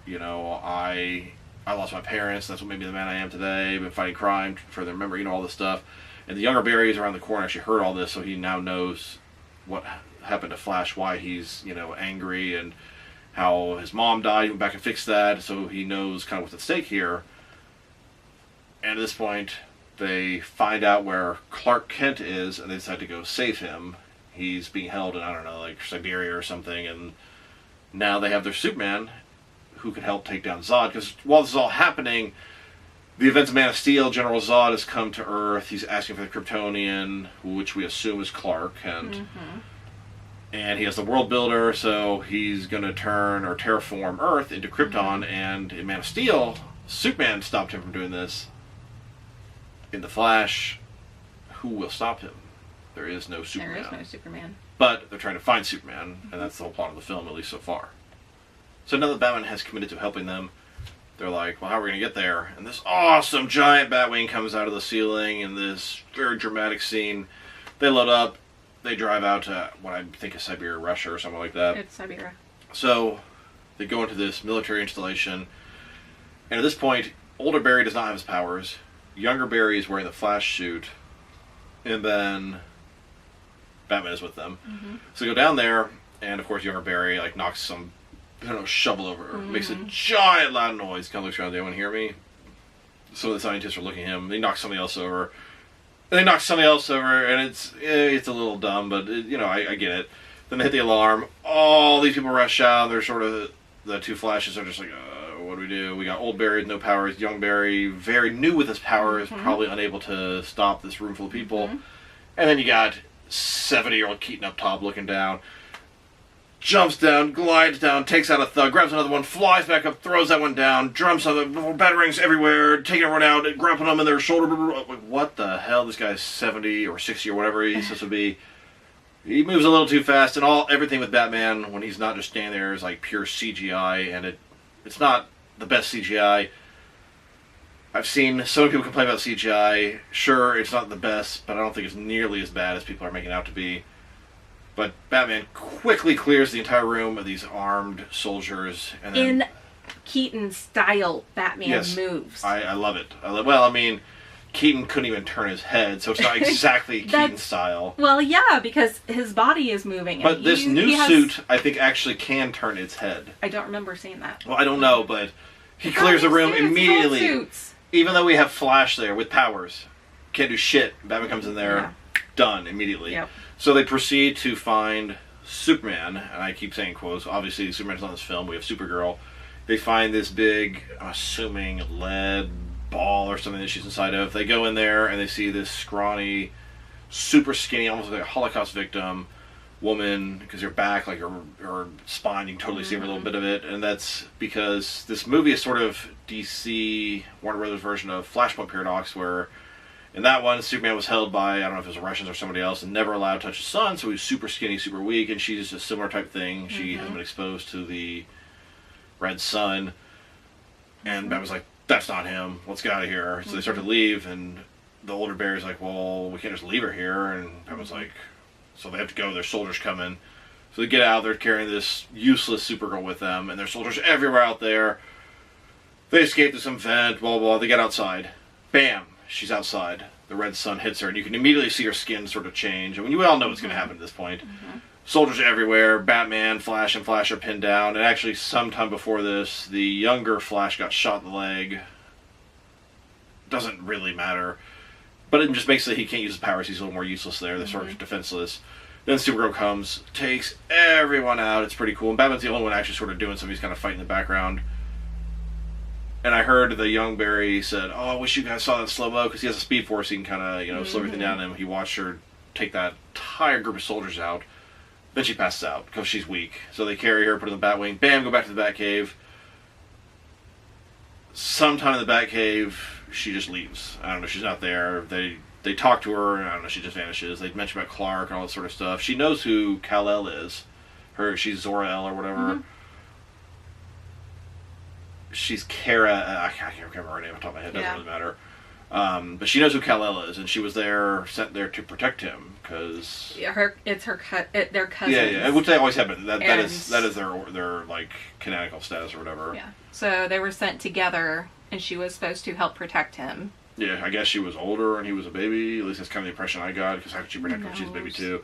Speaker 1: you know, I lost my parents. That's what made me the man I am today. I've been fighting crime for their memory, you know, all this stuff. And the younger Barry is around the corner, actually heard all this, so he now knows what happened to Flash, why he's, you know, angry, and how his mom died. He went back and fixed that, so he knows kind of what's at stake here. And at this point, they find out where Clark Kent is, and they decide to go save him. He's being held in, I don't know, like Siberia or something, and now they have their Superman, who can help take down Zod, because while this is all happening, the events of Man of Steel, General Zod has come to Earth. He's asking for the Kryptonian, which we assume is Clark Kent. And he has the World Builder, so he's going to turn or terraform Earth into Krypton, and in Man of Steel, Superman stopped him from doing this. In The Flash, who will stop him? There is no Superman.
Speaker 2: There is no Superman.
Speaker 1: But they're trying to find Superman, and that's the whole plot of the film, at least so far. So now that Batman has committed to helping them, they're like, well, how are we going to get there? And this awesome giant Batwing comes out of the ceiling in this very dramatic scene. They load up. They drive out to what I think is Siberia, Russia, or something like that.
Speaker 2: It's Siberia.
Speaker 1: So they go into this military installation. And at this point, older Barry does not have his powers. Younger Barry is wearing the Flash suit. And then Batman is with them. So they go down there, and of course, younger Barry like knocks some, I don't know, shovel over, makes a giant loud noise. Kind of looks around, "Does anyone hear me?" Some of the scientists are looking at him. They knock somebody else over. And they knock somebody else over, and it's a little dumb, but you know, I get it. Then they hit the alarm. All these people rush out. They're sort of, the two Flashes are just like, what do we do? We got old Barry with no powers. Young Barry, very new with his powers, probably unable to stop this room full of people. And then you got 70-year-old Keaton up top looking down. Jumps down, glides down, takes out a thug, grabs another one, flies back up, throws that one down, drums on the batarangs everywhere, taking everyone out, grappling them in their shoulder. What the hell? This guy's 70 or 60 or whatever he's supposed to be. He moves a little too fast, and everything with Batman, when he's not just standing there, is like pure CGI, and it's not the best CGI. I've seen so many people complain about CGI. Sure, it's not the best, but I don't think it's nearly as bad as people are making it out to be. But Batman quickly clears the entire room of these armed soldiers. And then,
Speaker 2: in Keaton style, Batman moves.
Speaker 1: I love it. Well, I mean, Keaton couldn't even turn his head, so it's not exactly Keaton style.
Speaker 2: Well, yeah, because his body is moving.
Speaker 1: But this new suit, I think, actually can turn its head.
Speaker 2: I don't remember seeing that.
Speaker 1: Well, I don't know, but he clears the room immediately. Even though we have Flash there with powers, can't do shit. Batman comes in there, done immediately.
Speaker 2: Yep.
Speaker 1: So they proceed to find Superman, and I keep saying quotes. Obviously, Superman's not in this film. We have Supergirl. They find this big, I'm assuming, lead ball or something that she's inside of. They go in there and they see this scrawny, super skinny, almost like a Holocaust victim woman, because her back, like her spine, you can totally see every little bit of it. And that's because this movie is sort of DC, Warner Brothers version of Flashpoint Paradox, where in that one, Superman was held by, I don't know if it was the Russians or somebody else, and never allowed to touch his son, so he was super skinny, super weak, and she's a similar type thing. She has been exposed to the Red Sun, and Batman's like, that's not him, let's get out of here. So they start to leave, and the older Barry's like, well, we can't just leave her here, and Batman's like, so they have to go, there's soldiers coming. So they get out, they're carrying this useless Supergirl with them, and there's soldiers everywhere out there. They escape through some vent, blah, blah, blah, they get outside. Bam! She's outside. The red sun hits her, and you can immediately see her skin sort of change. I mean, we all know what's going to happen at this point. Soldiers everywhere. Batman, Flash, and Flash are pinned down. And actually, sometime before this, the younger Flash got shot in the leg. Doesn't really matter. But it just makes it he can't use his powers. He's a little more useless there. They're sort of defenseless. Then Supergirl comes, takes everyone out. It's pretty cool. And Batman's the only one actually sort of doing something. He's kind of fighting in the background. And I heard the young Barry said, oh, I wish you guys saw that slow-mo, because he has a speed force, he can kind of, slow everything down, and he watched her take that entire group of soldiers out. Then she passes out, because she's weak. So they carry her, put her in the Batwing, bam, go back to the Batcave. Sometime in the Batcave, she just leaves. I don't know, she's not there. They talk to her, and I don't know, she just vanishes. They mention about Clark and all that sort of stuff. She knows who Kal-El is. She's Zor-El or whatever. She's Kara, I can't remember her name off the top of my head, doesn't really matter. But she knows who Kal-El is, and she was sent there to protect him, because...
Speaker 2: Yeah, they're cousins.
Speaker 1: Yeah, which they always have been. That is their like, canonical status or whatever.
Speaker 2: Yeah, so they were sent together, and she was supposed to help protect him.
Speaker 1: Yeah, I guess she was older, and he was a baby. At least that's kind of the impression I got, because how could she protect him when she's a baby too?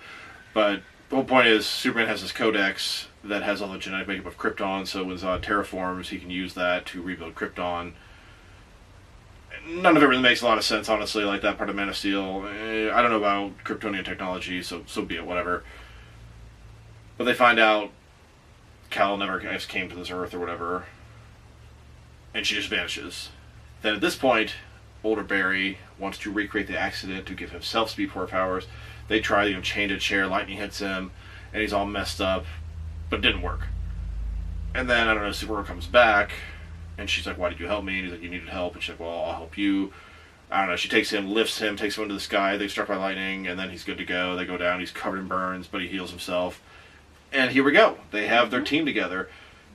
Speaker 1: But the whole point is, Superman has this codex that has all the genetic makeup of Krypton, so when Zod terraforms, he can use that to rebuild Krypton. None of it really makes a lot of sense, honestly, like that part of Man of Steel. I don't know about Kryptonian technology, so be it, whatever. But they find out Kal never came to this Earth or whatever, and she just vanishes. Then at this point, older Barry wants to recreate the accident to give himself Speed Force powers. They try to chain a chair, lightning hits him, and he's all messed up, but it didn't work. And then, I don't know, Supergirl comes back, and she's like, why did you help me? And he's like, you needed help. And she's like, well, I'll help you. I don't know, she takes him, lifts him, takes him into the sky, they're struck by lightning, and then he's good to go. They go down, he's covered in burns, but he heals himself. And here we go. They have their team together.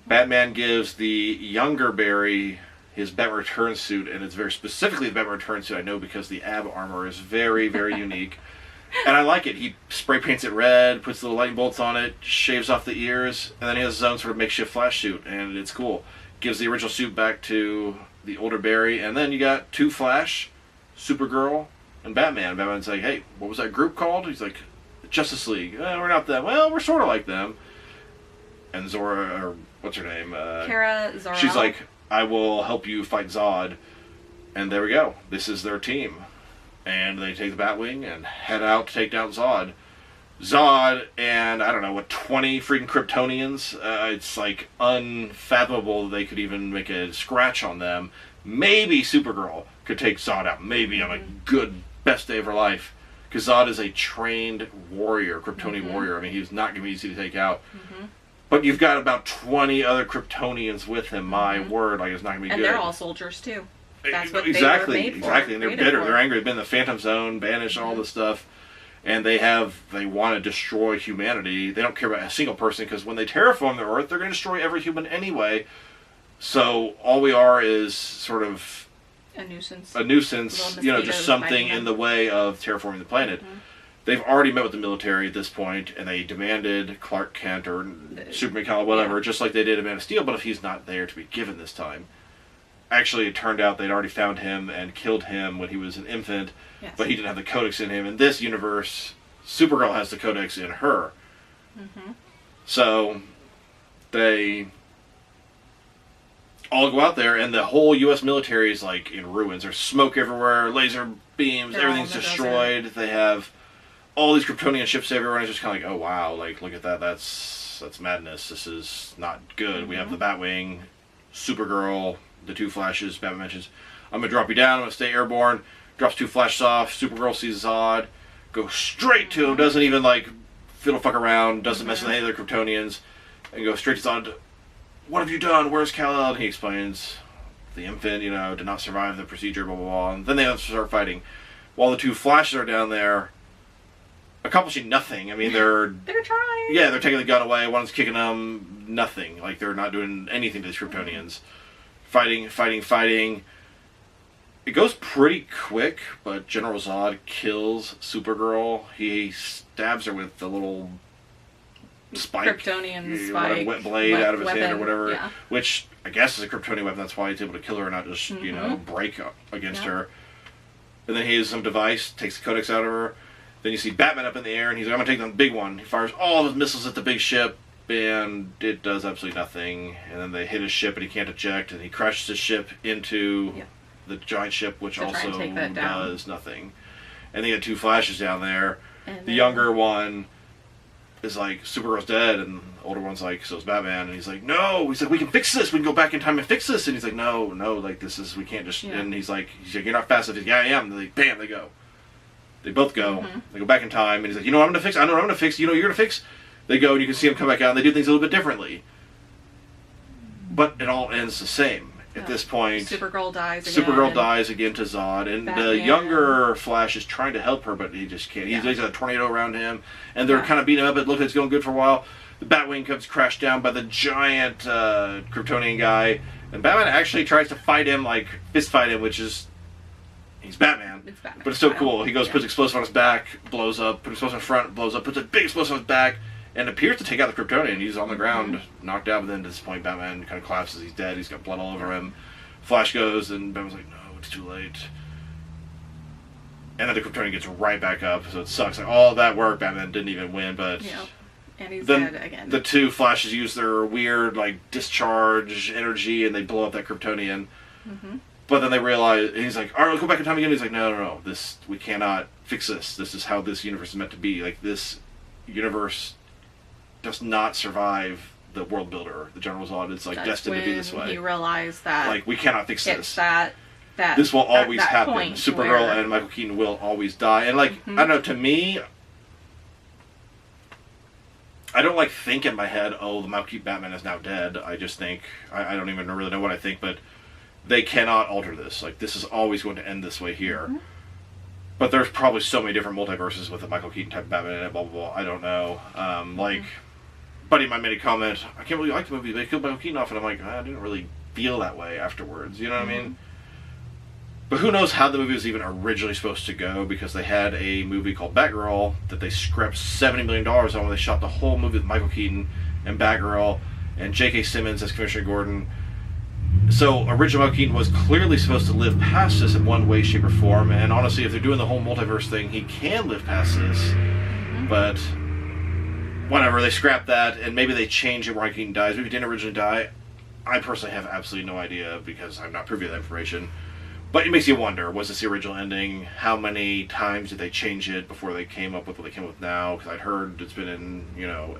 Speaker 1: Batman gives the younger Barry his Batman Return suit, and it's very specifically the Batman Return suit, I know, because the ab armor is very, very unique. And I like it. He spray paints it red, puts little lightning bolts on it, shaves off the ears, and then he has his own sort of makeshift Flash suit, and it's cool. Gives the original suit back to the older Barry, and then you got two Flash, Supergirl, and Batman. Batman's like, hey, what was that group called? He's like, Justice League. We're not them. Well, we're sort of like them. And Zora, or what's her name?
Speaker 2: Kara Zor-El.
Speaker 1: She's like, I will help you fight Zod. And there we go. This is their team. And they take the Batwing and head out to take down Zod. Zod and, I don't know, 20 freaking Kryptonians? It's like unfathomable that they could even make a scratch on them. Maybe Supergirl could take Zod out. Maybe on a good, best day of her life. Because Zod is a trained warrior, Kryptonian warrior. I mean, he's not going to be easy to take out. But you've got about 20 other Kryptonians with him. My word, like, it's not going to be good.
Speaker 2: And they're all soldiers, too. That's what
Speaker 1: exactly,
Speaker 2: they were made for.
Speaker 1: exactly. And they're bitter. They're angry. They've been in the Phantom Zone, banished, all this stuff. And they want to destroy humanity. They don't care about a single person, because when they terraform the Earth, they're going to destroy every human anyway. So all we are is sort of
Speaker 2: a nuisance,
Speaker 1: just something in the way of terraforming the planet. Mm-hmm. They've already met with the military at this point, and they demanded Clark Kent or Superman, whatever, just like they did in Man of Steel, but if he's not there to be given this time. Actually, it turned out they'd already found him and killed him when he was an infant, but he didn't have the Codex in him. In this universe, Supergirl has the Codex in her. Mm-hmm. So they all go out there, and the whole U.S. military is like in ruins. There's smoke everywhere, laser beams, everything's destroyed. They have all these Kryptonian ships everywhere, and it's just kind of like, oh wow, like look at that, that's madness. This is not good. Mm-hmm. We have the Batwing, Supergirl, the two Flashes. Batman mentions, I'm gonna drop you down. I'm gonna stay airborne. Drops two Flashes off. Supergirl sees Zod, goes straight to him. Doesn't even like fiddle fuck around. Doesn't mess with any of the Kryptonians, and goes straight to Zod. What have you done? Where's Kal-El? And he explains, the infant, did not survive the procedure, blah blah blah. And then they start fighting, while the two Flashes are down there, accomplishing nothing. I mean, they're
Speaker 2: trying.
Speaker 1: Yeah, they're taking the gun away. One's kicking them. Nothing. Like they're not doing anything to these Kryptonians. Fighting. It goes pretty quick, but General Zod kills Supergirl. He stabs her with the little spike,
Speaker 2: Kryptonian spike,
Speaker 1: wet blade out of his hand or whatever,
Speaker 2: yeah.
Speaker 1: Which I guess is a Kryptonian weapon. That's why he's able to kill her and not just break against her. And then he uses some device, takes the Codex out of her. Then you see Batman up in the air, and he's like, I'm gonna take the big one. He fires all of his missiles at the big ship, and it does absolutely nothing. And then they hit his ship, and he can't eject, and he crashes his ship into the giant ship, which also does nothing. And they get two Flashes down there. And the younger one is like, Supergirl's dead, and the older one's like, so is Batman. And he's like, no. He's like, we can fix this. We can go back in time and fix this. And he's like, no, like this is, we can't just. Yeah. And he's like, you're not fast enough. He's like, yeah, I am. And like, bam, they go. They both go. Mm-hmm. They go back in time, and he's like, you know what I'm going to fix? I know what I'm going to fix. You know what you're going to fix? They go, and you can see them come back out, and they do things a little bit differently. But it all ends the same. At this point,
Speaker 2: Supergirl dies
Speaker 1: again to Zod, and Batman. The younger Flash is trying to help her, but he just can't. He's got a tornado around him, and they're kind of beating him up. It looks like it's going good for a while. The Batwing comes crashed down by the giant Kryptonian guy, and Batman actually tries to fight him, like fist fight him, which is he's Batman. It's Batman. But it's so cool. He goes, puts explosive on his back, blows up, puts explosive in front, blows up, puts a big explosive on his back, and appears to take out the Kryptonian. He's on the ground, knocked out, but then at this point, Batman kind of collapses. He's dead. He's got blood all over him. Flash goes, and Batman's like, no, it's too late. And then the Kryptonian gets right back up, so it sucks. Like, all that work, Batman didn't even win, but...
Speaker 2: Yeah. And he's dead again.
Speaker 1: The two Flashes use their weird, like, discharge energy, and they blow up that Kryptonian. Mm-hmm. But then they realize, and he's like, all right, let's go back in time again. He's like, no, we cannot fix this. This is how this universe is meant to be. Like, this universe does not survive the world builder, the General Zod. It's like destined to be this way.
Speaker 2: He realized that,
Speaker 1: like, we cannot fix this.
Speaker 2: This
Speaker 1: will always happen. Supergirl and Micheal Keaton will always die. And like, I don't know, to me, I don't like think in my head, oh, the Micheal Keaton Batman is now dead. I just think, I don't even really know what I think, but they cannot alter this. Like, this is always going to end this way here. Mm-hmm. But there's probably so many different multiverses with the Micheal Keaton type of Batman in it, blah, blah, blah. I don't know. Like, buddy of mine made a comment, I can't really like the movie, they killed Micheal Keaton off, and I'm like, I didn't really feel that way afterwards, you know what I mean? But who knows how the movie was even originally supposed to go, because they had a movie called Batgirl that they scrapped $70 million on when they shot the whole movie with Micheal Keaton and Batgirl and J.K. Simmons as Commissioner Gordon. So original Micheal Keaton was clearly supposed to live past this in one way, shape, or form, and honestly, if they're doing the whole multiverse thing, he can live past this, but whatever, they scrapped that, and maybe they change it where Micheal Keaton dies. Maybe he didn't originally die. I personally have absolutely no idea, because I'm not privy to that information. But it makes you wonder, was this the original ending? How many times did they change it before they came up with what they came up with now? Because I'd heard it's been in,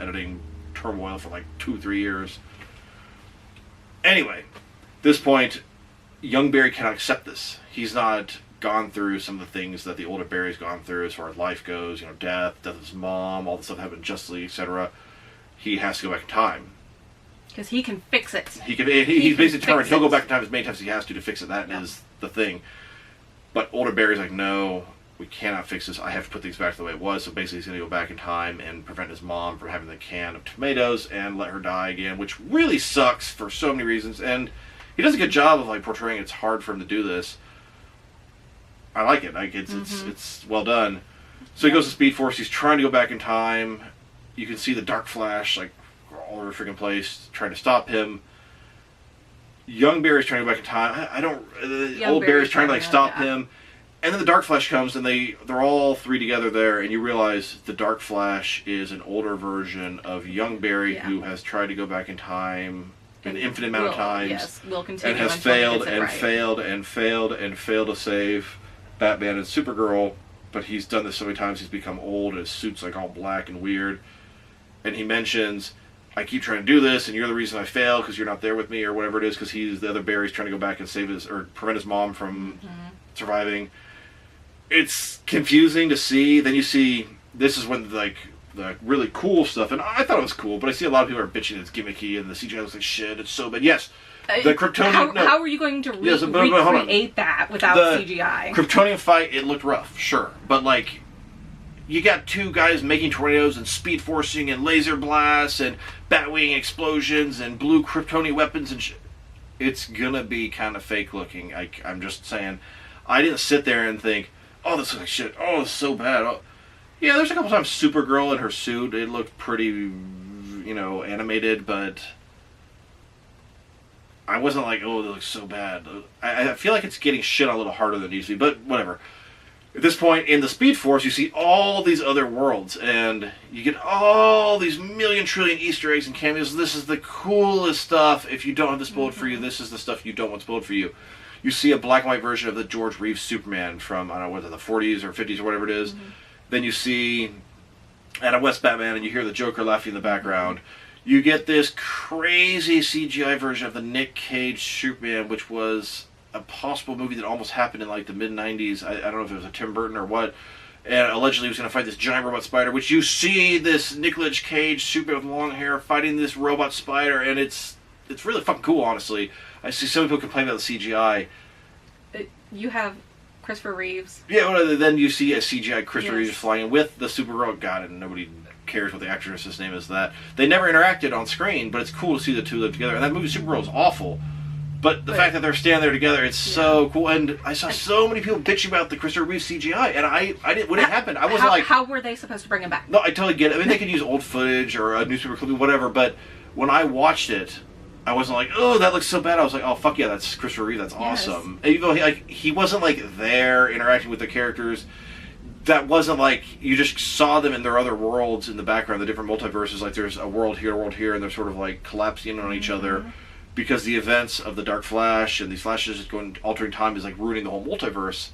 Speaker 1: editing turmoil for like 2-3 years. Anyway, at this point, young Barry cannot accept this. He's not gone through some of the things that the older Barry's gone through as far as life goes, death of his mom, all the stuff that happened justly, etc. He has to go back in time.
Speaker 2: Because he can fix it.
Speaker 1: He's basically determined he'll go back in time as many times as he has to fix it. That is the thing. But older Barry's like, no, we cannot fix this. I have to put things back the way it was. So basically he's going to go back in time and prevent his mom from having the can of tomatoes and let her die again, which really sucks for so many reasons. And he does a good job of like portraying it's hard for him to do this. I like it. Like it's well done. So he goes to Speed Force. He's trying to go back in time. You can see the Dark Flash like all over the freaking place trying to stop him. Young Barry's trying to go back in time. Old Barry's trying to like stop him. And then the Dark Flash comes, and they're all three together there, and you realize the Dark Flash is an older version of Young Barry who has tried to go back in time an infinite amount of times.
Speaker 2: Yes, will continue.
Speaker 1: And has failed and failed and failed and failed to save Batman and Supergirl, but he's done this so many times he's become old, and his suit's like all black and weird. And he mentions, I keep trying to do this, and you're the reason I fail because you're not there with me, or whatever it is, because the other Barry's trying to go back and save or prevent his mom from surviving. It's confusing to see. Then you see, this is when like the really cool stuff, and I thought it was cool, but I see a lot of people are bitching it's gimmicky and the CGI looks like shit. It's so bad. Yes, the Kryptonian.
Speaker 2: How are you going to recreate that without CGI?
Speaker 1: Kryptonian fight, it looked rough, sure, but like you got two guys making tornadoes and speed forcing and laser blasts and batwing explosions and blue Kryptonian weapons and shit. It's gonna be kind of fake looking. I'm just saying. I didn't sit there and think, oh, this looks like shit. Oh, it's so bad. Oh. Yeah, there's a couple times Supergirl in her suit. It looked pretty, animated, but I wasn't like, oh, that looks so bad. I feel like it's getting shit on a little harder than it needs to be, but whatever. At this point, in the Speed Force, you see all these other worlds, and you get all these million trillion Easter eggs and cameos. This is the coolest stuff. If you don't have this spoiled for you, this is the stuff you don't want spoiled for you. You see a black and white version of the George Reeves Superman from, I don't know, the 40s or 50s or whatever it is. Then you see Adam West Batman, and you hear the Joker laughing in the background. You get this crazy CGI version of the Nick Cage Superman, which was a possible movie that almost happened in like the mid-90s. I don't know if it was a Tim Burton or what. And allegedly he was going to fight this giant robot spider, which you see this Nicolas Cage Superman with long hair fighting this robot spider, and it's really fucking cool, honestly. I see some people complain about the CGI.
Speaker 2: You have Christopher Reeves.
Speaker 1: Yeah, well, then you see a CGI Christopher Reeves flying with the Supergirl. God, and nobody cares what the actress's name is. That they never interacted on screen, but it's cool to see the two live together. And that movie Supergirl is awful, but the fact that they're standing there together, it's so cool. And I saw so many people bitching about the Christopher Reeves CGI, and I didn't. When it happened, I wasn't like,
Speaker 2: how were they supposed to bring him back?
Speaker 1: No, I totally get it. I mean, they could use old footage or a newspaper clipping, whatever. But when I watched it, I wasn't like, oh, that looks so bad. I was like, oh, fuck yeah, that's Christopher Reeve. That's awesome. And even though he wasn't like there interacting with the characters, that wasn't like you just saw them in their other worlds in the background, the different multiverses. Like there's a world here, and they're sort of like collapsing on each other because the events of the Dark Flash and these flashes just going altering time is like ruining the whole multiverse.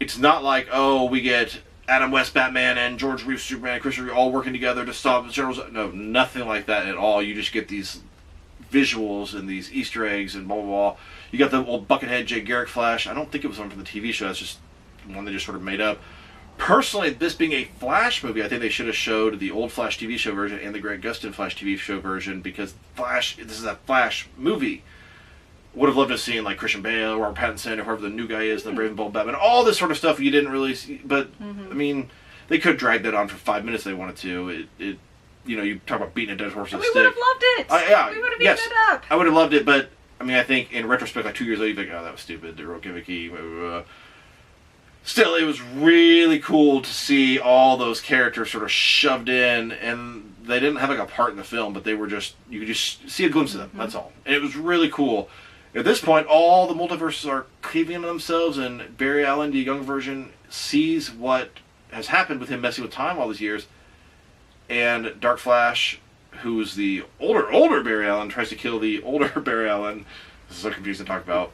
Speaker 1: It's not like, oh, we get Adam West Batman and George Reeves Superman and Christopher Reeve all working together to stop the generals. No, nothing like that at all. You just get these visuals and these Easter eggs and blah blah blah. You got the old Buckethead Jay Garrick Flash. I don't think it was one from the TV show. It's just one they just sort of made up. Personally, this being a Flash movie, I think they should have showed the old Flash TV show version and the Grant Gustin Flash TV show version, because Flash, this is a Flash movie. Would have loved to have seen like Christian Bale or Pattinson or whoever the new guy is, the Brave and Bold Batman, all this sort of stuff you didn't really see. But I mean, they could have dragged that on for 5 minutes if they wanted to. You talk about beating a dead horse with a stick.
Speaker 2: We would have loved it. We would have eaten it up.
Speaker 1: I would have loved it, but I mean, I think in retrospect, like 2 years later, you'd be like, oh, that was stupid. They're real gimmicky. Blah, blah, blah. Still, it was really cool to see all those characters sort of shoved in, and they didn't have like a part in the film, but they were just, you could just see a glimpse of them. That's all. And it was really cool. At this point, all the multiverses are caving into themselves, and Barry Allen, the young version, sees what has happened with him messing with time all these years. And Dark Flash, who's the older Barry Allen, tries to kill the older Barry Allen. This is so confusing to talk about.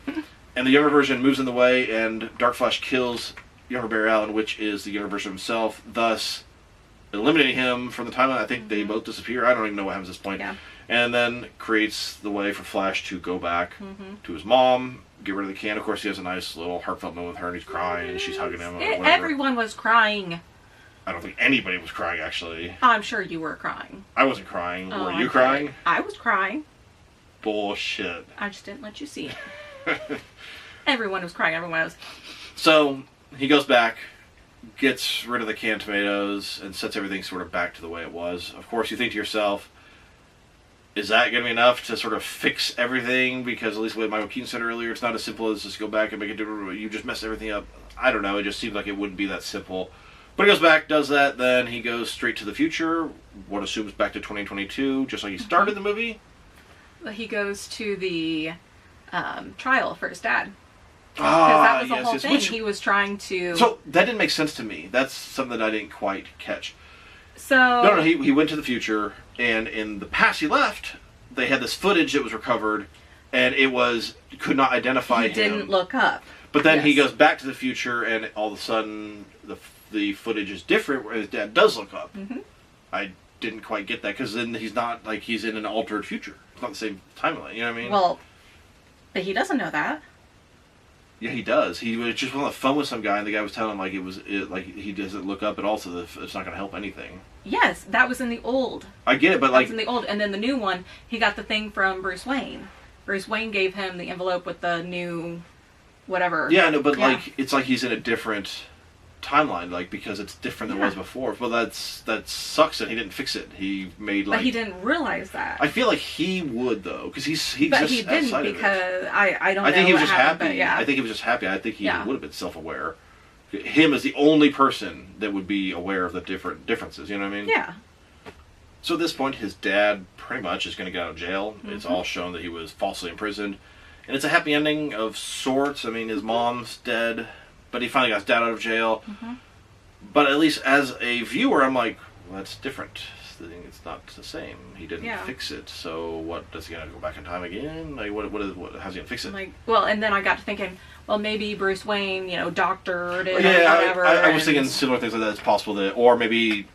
Speaker 1: And the younger version moves in the way, and Dark Flash kills younger Barry Allen, which is the younger version of himself, thus eliminating him from the timeline. I think they both disappear. I don't even know what happens at this point. Yeah. And then creates the way for Flash to go back to his mom, get rid of the can. Of course, he has a nice little heartfelt moment with her, and he's crying, and she's hugging him.
Speaker 2: Everyone was crying.
Speaker 1: I don't think anybody was crying, actually.
Speaker 2: I'm sure you were crying.
Speaker 1: I wasn't crying. Were you crying?
Speaker 2: I was crying.
Speaker 1: Bullshit.
Speaker 2: I just didn't let you see it. Everyone was crying. Everyone was.
Speaker 1: So, he goes back gets rid of the canned tomatoes and sets everything sort of back to the way it was. Of course, you think to yourself, is that going to be enough to sort of fix everything? Because at least what Micheal Keaton said earlier, it's not as simple as just go back and make it do. You just messed everything up. I don't know. It just seems like it wouldn't be that simple. But he goes back, does that, then he goes straight to the future. What assumes back to 2022, just like he started the movie.
Speaker 2: He goes to the trial for his dad.
Speaker 1: Because
Speaker 2: that was the whole thing. He was trying to...
Speaker 1: So, that didn't make sense to me. That's something that I didn't quite catch.
Speaker 2: So...
Speaker 1: No, he went to the future, and in the past he left, they had this footage that was recovered, and it was... could not identify him.
Speaker 2: He didn't look up.
Speaker 1: But then he goes back to the future, and all of a sudden, the footage is different, where his dad does look up. Mm-hmm. I didn't quite get that, because then he's not, like, he's in an altered future. It's not the same timeline, you know what I mean?
Speaker 2: Well, but he doesn't know that.
Speaker 1: Yeah, he does. He was just on the phone with some guy, and the guy was telling him like he doesn't look up at all, so it's not going to help anything.
Speaker 2: Yes, that was in the old.
Speaker 1: I get it, but like
Speaker 2: in the old, and then the new one, he got the thing from Bruce Wayne. Bruce Wayne gave him the envelope with the new, whatever.
Speaker 1: Yeah, no, but like it's like he's in a different timeline, like because it's different than it was before. Well, that sucks that he didn't fix it. He made like.
Speaker 2: But he didn't realize that.
Speaker 1: I feel like he would though, because he
Speaker 2: but
Speaker 1: just
Speaker 2: he didn't because I don't. I
Speaker 1: think
Speaker 2: know
Speaker 1: he was
Speaker 2: what
Speaker 1: just
Speaker 2: happened,
Speaker 1: happy.
Speaker 2: Yeah.
Speaker 1: I think he was just happy. I think he would have been self-aware. Him as the only person that would be aware of the differences. You know what I mean?
Speaker 2: Yeah.
Speaker 1: So at this point, his dad pretty much is going to get out of jail. Mm-hmm. It's all shown that he was falsely imprisoned, and it's a happy ending of sorts. I mean, his mom's dead, but he finally got his dad out of jail. Mm-hmm. But at least as a viewer, I'm like, well, that's different. It's not the same. He didn't fix it. So what, does he got to go back in time again? Like, how's he going to fix it?
Speaker 2: Like, well, and then I got to thinking, well, maybe Bruce Wayne, doctored it or whatever.
Speaker 1: I was thinking similar things like that. It's possible that, or maybe,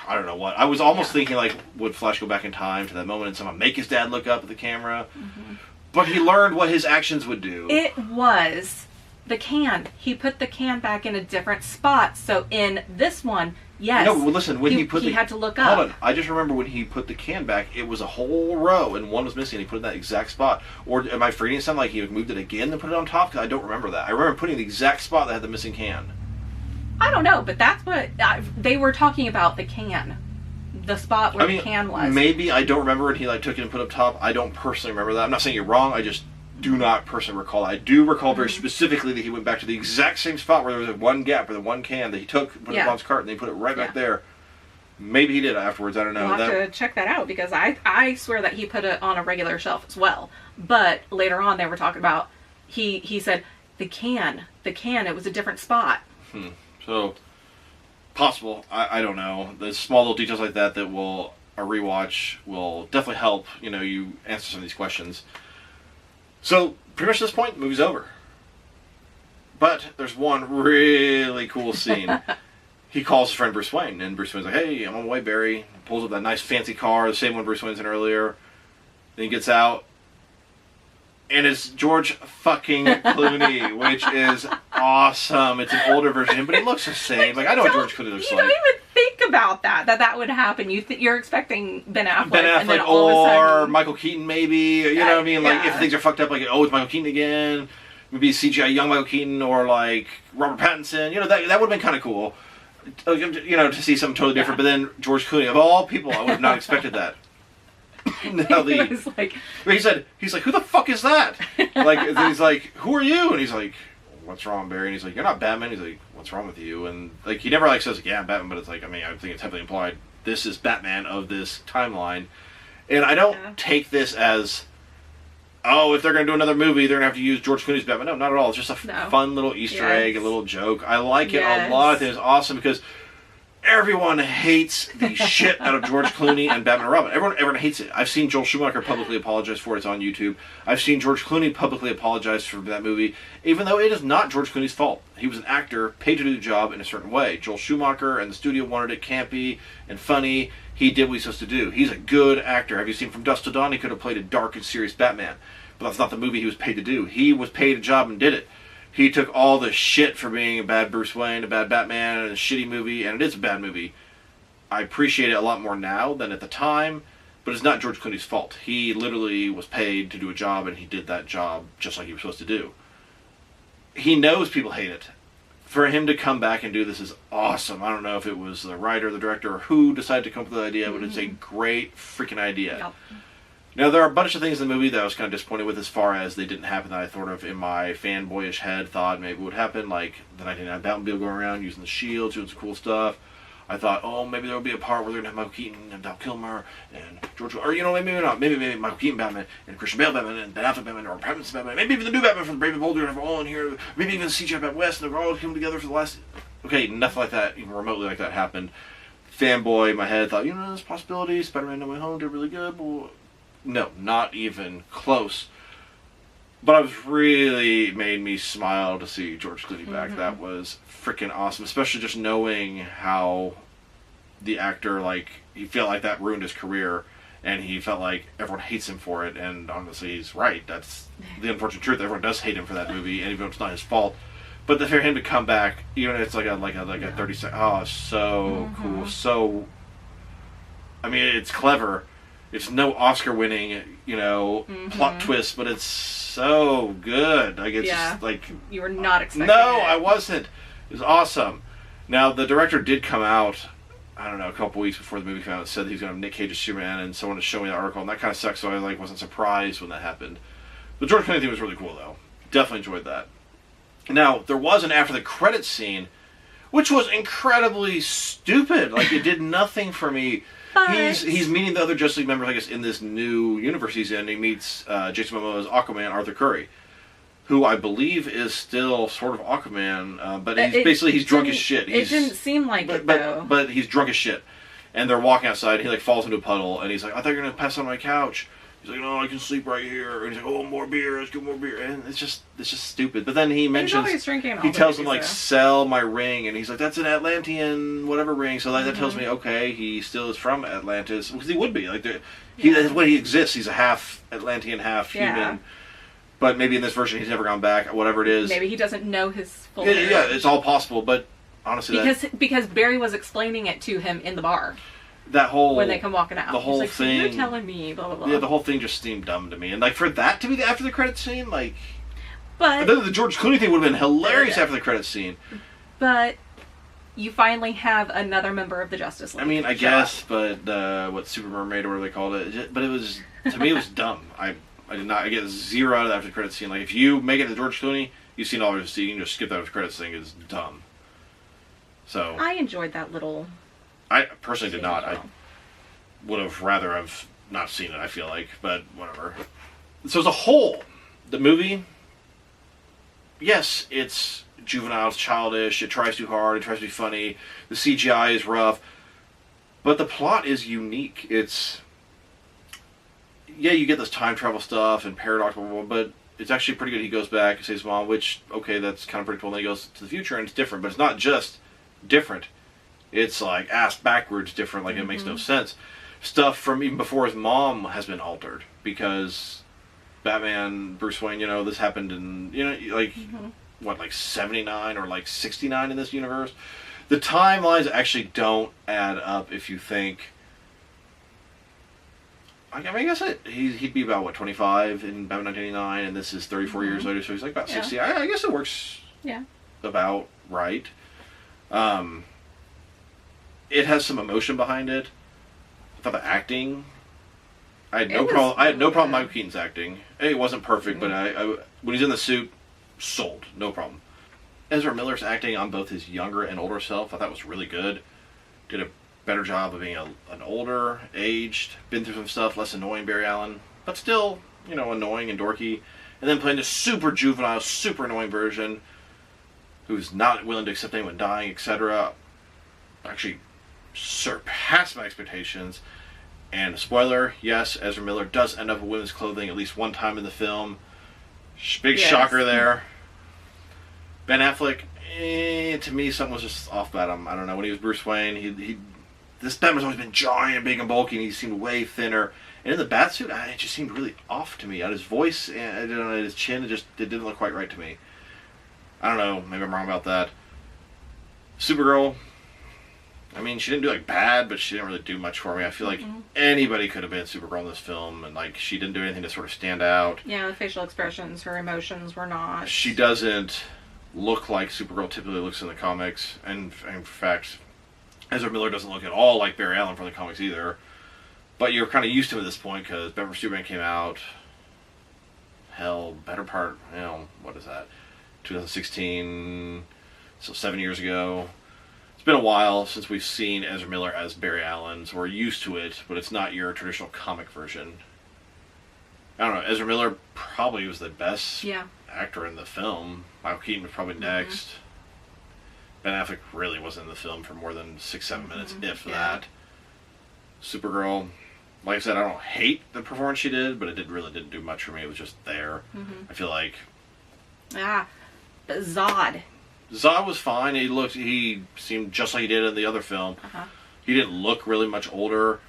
Speaker 1: I don't know what. I was almost thinking, like, would Flash go back in time to that moment and somehow make his dad look up at the camera? Mm-hmm. But he learned what his actions would do.
Speaker 2: It was the can. He put the can back in a different spot. So in this one, yes.
Speaker 1: No, well, listen, when he
Speaker 2: had to look up.
Speaker 1: Hold on. I just remember when he put the can back, it was a whole row, and one was missing, and he put it in that exact spot. Or am I forgetting something? Like he moved it again and put it on top? Because I don't remember that. I remember putting the exact spot that had the missing can.
Speaker 2: I don't know, but that's what they were talking about, the can. The spot where the can was.
Speaker 1: Maybe I don't remember it. He took it and put it up top. I don't personally remember that. I'm not saying you're wrong. I just do not personally recall. I do recall very specifically that he went back to the exact same spot where there was one gap or the one can that he took, put it in Bob's cart, and they put it right back there. Maybe he did afterwards. I don't know.
Speaker 2: We'll have to check that out because I swear that he put it on a regular shelf as well. But later on, they were talking about he said the can. It was a different spot.
Speaker 1: So possible. I don't know. There's small little details like that will a rewatch will definitely help. You answer some of these questions. So, pretty much at this point, the movie's over. But there's one really cool scene. He calls his friend Bruce Wayne, and Bruce Wayne's like, hey, I'm on my way, Barry. He pulls up that nice fancy car, the same one Bruce Wayne's in earlier. Then he gets out, and it's George fucking Clooney, which is awesome. It's an older version of him, but he looks the same. Like, I know what George Clooney looks like.
Speaker 2: You don't even think about that would happen. You're expecting Ben Affleck.
Speaker 1: And then all of a sudden, Micheal Keaton, maybe. You know what I mean? Like, if things are fucked up, like, it's Micheal Keaton again. Maybe CGI young Micheal Keaton, or, like, Robert Pattinson. That would have been kind of cool. To see something totally different. But then George Clooney, of all people, I would have not expected that.
Speaker 2: He's like,
Speaker 1: he's like, who the fuck is that? Like, he's like, who are you? And he's like, what's wrong, Barry? And he's like, you're not Batman. He's like, what's wrong with you? And like, he never says, yeah, I'm Batman, but it's like, I think it's heavily implied this is Batman of this timeline. And I don't take this as, if they're going to do another movie, they're going to have to use George Clooney's Batman. No, not at all. It's just a fun little Easter egg, a little joke. I like it a lot. I think it's awesome because everyone hates the shit out of George Clooney and Batman and Robin. Everyone hates it. I've seen Joel Schumacher publicly apologize for it. It's on YouTube. I've seen George Clooney publicly apologize for that movie, even though it is not George Clooney's fault. He was an actor paid to do the job in a certain way. Joel Schumacher and the studio wanted it campy and funny. He did what he's supposed to do. He's a good actor. Have you seen From Dusk Till Dawn? He could have played a dark and serious Batman. But that's not the movie he was paid to do. He was paid a job and did it. He took all the shit for being a bad Bruce Wayne, a bad Batman, and a shitty movie, and it is a bad movie. I appreciate it a lot more now than at the time, but it's not George Clooney's fault. He literally was paid to do a job, and he did that job just like he was supposed to do. He knows people hate it. for him to come back and do this is awesome. I don't know if it was the writer, the director, or who decided to come up with the idea, but it's a great freaking idea.
Speaker 2: Yep.
Speaker 1: Now, there are a bunch of things in the movie that I was kind of disappointed with as far as they didn't happen that I sort of, in my fanboyish head, thought maybe would happen, like the 1999 Batmobile going around using the shields, doing some cool stuff. I thought, oh, maybe there would be a part where they're going to have Micheal Keaton and Val Kilmer and George... Or, maybe not. Maybe Micheal Keaton Batman and Christian Bale Batman and Ben Affleck Batman or Pattinson Batman. Maybe even the new Batman from Brave and Bold are all in here. Maybe even CGI Batman West and they're all coming together for the last... Okay, nothing like that, even remotely like that happened. Fanboy in my head thought, there's possibilities. Spider-Man No Way Home did really good. But no, not even close. But it was really made me smile to see George Clooney back. That was freaking awesome, especially just knowing how the actor, he felt like that ruined his career, and he felt like everyone hates him for it, and honestly, he's right. That's the unfortunate truth. Everyone does hate him for that movie, and even though it's not his fault. But for him to come back, even if it's like a 30-second, so cool. So, I mean, it's clever. It's no Oscar-winning, plot twist, but it's so good. It's just
Speaker 2: you were not expecting
Speaker 1: No,
Speaker 2: it.
Speaker 1: I wasn't. It was awesome. Now, the director did come out, I don't know, a couple weeks before the movie came out and said that he was going to have Nick Cage as Superman, and someone was showing me the article, and that kind of sucks, so I wasn't surprised when that happened. The George Clooney thing was really cool, though. Definitely enjoyed that. Now, there was an after the credits scene, which was incredibly stupid. It did nothing for me.
Speaker 2: But...
Speaker 1: He's meeting the other Justice League members, I guess, in this new universe he's in. He meets Jason Momoa's Aquaman, Arthur Curry, who I believe is still sort of Aquaman, but he's drunk as shit.
Speaker 2: It didn't seem like it, though.
Speaker 1: But he's drunk as shit. And they're walking outside, and he falls into a puddle, and he's like, I thought you were going to pass on my couch. He's like, no, I can sleep right here. And he's like, oh, more beer, let's get more beer. And it's just stupid. But then he mentions, he tells him, sell my ring. And he's like, that's an Atlantean whatever ring. So that tells me, okay, he still is from Atlantis. Because he would be. That's the way he exists. He's a half Atlantean, half human. But maybe in this version he's never gone back, whatever it is.
Speaker 2: Maybe he doesn't know his full name.
Speaker 1: Yeah, it's all possible. But honestly,
Speaker 2: because Barry was explaining it to him in the bar.
Speaker 1: That whole...
Speaker 2: When they come walking out.
Speaker 1: The whole thing...
Speaker 2: So you're telling me, blah, blah, blah.
Speaker 1: Yeah, the whole thing just seemed dumb to me. And, for that to be the after the credits scene,
Speaker 2: But...
Speaker 1: the George Clooney thing would have been hilarious after the credits scene.
Speaker 2: But you finally have another member of the Justice League.
Speaker 1: I mean, I guess, but, Super Mermaid or whatever they called it. But it was... To me, it was dumb. I did not... I get 0 out of the after the credits scene. If you make it to George Clooney, you've seen all of his scene, you can just skip that after the credits thing. It's dumb. So...
Speaker 2: I enjoyed that little...
Speaker 1: I personally did not. I would have rather have not seen it, I feel like, but whatever. So as a whole, the movie, yes, it's juvenile, it's childish, it tries too hard, it tries to be funny, the CGI is rough, but the plot is unique. It's, you get this time travel stuff and paradox, blah, blah, blah, but it's actually pretty good. He goes back and saves mom, which, okay, that's kind of predictable, and then he goes to the future and it's different, but it's not just different. It's ass backwards different, it makes no sense. Stuff from even before his mom has been altered because Batman, Bruce Wayne, this happened in, 79 or 69 in this universe. The timelines actually don't add up if you think. I guess he'd be about, 25 in Batman 1989, and this is 34 years later, so he's about 60. I guess it works about right. It has some emotion behind it. I thought the acting, I had no problem with Michael Keaton's acting. It wasn't perfect, but I when he's in the suit, sold, no problem. Ezra Miller's acting on both his younger and older self, I thought that was really good. Did a better job of being an older, aged, been through some stuff, less annoying Barry Allen, but still, annoying and dorky. And then playing this super juvenile, super annoying version who's not willing to accept anyone dying, etc. Actually surpassed my expectations. And spoiler, yes, Ezra Miller does end up in women's clothing at least one time in the film. Big shocker there. Ben Affleck, to me, something was just off about him. I don't know. When he was Bruce Wayne, this Batman's always been giant, big, and bulky, and he seemed way thinner. And in the Batsuit, it just seemed really off to me. On his voice, and his chin, it didn't look quite right to me. I don't know. Maybe I'm wrong about that. Supergirl, I mean, she didn't do bad, but she didn't really do much for me. I feel like anybody could have been Supergirl in this film, and she didn't do anything to sort of stand out.
Speaker 2: Yeah, the facial expressions, her emotions were not.
Speaker 1: She doesn't look like Supergirl typically looks in the comics. And in fact, Ezra Miller doesn't look at all like Barry Allen from the comics either. But you're kind of used to him at this point because Batman vs Superman came out, better part, what is that? 2016, so 7 years ago. It's been a while since we've seen Ezra Miller as Barry Allen, so we're used to it, but it's not your traditional comic version. I don't know, Ezra Miller probably was the best actor in the film. Micheal Keaton was probably next. Ben Affleck really wasn't in the film for more than 6-7 minutes, if that. Supergirl, like I said, I don't hate the performance she did, but it really didn't do much for me. It was just there. I feel like...
Speaker 2: Zod.
Speaker 1: Zod was fine. He seemed just like he did in the other film. He didn't look really much older.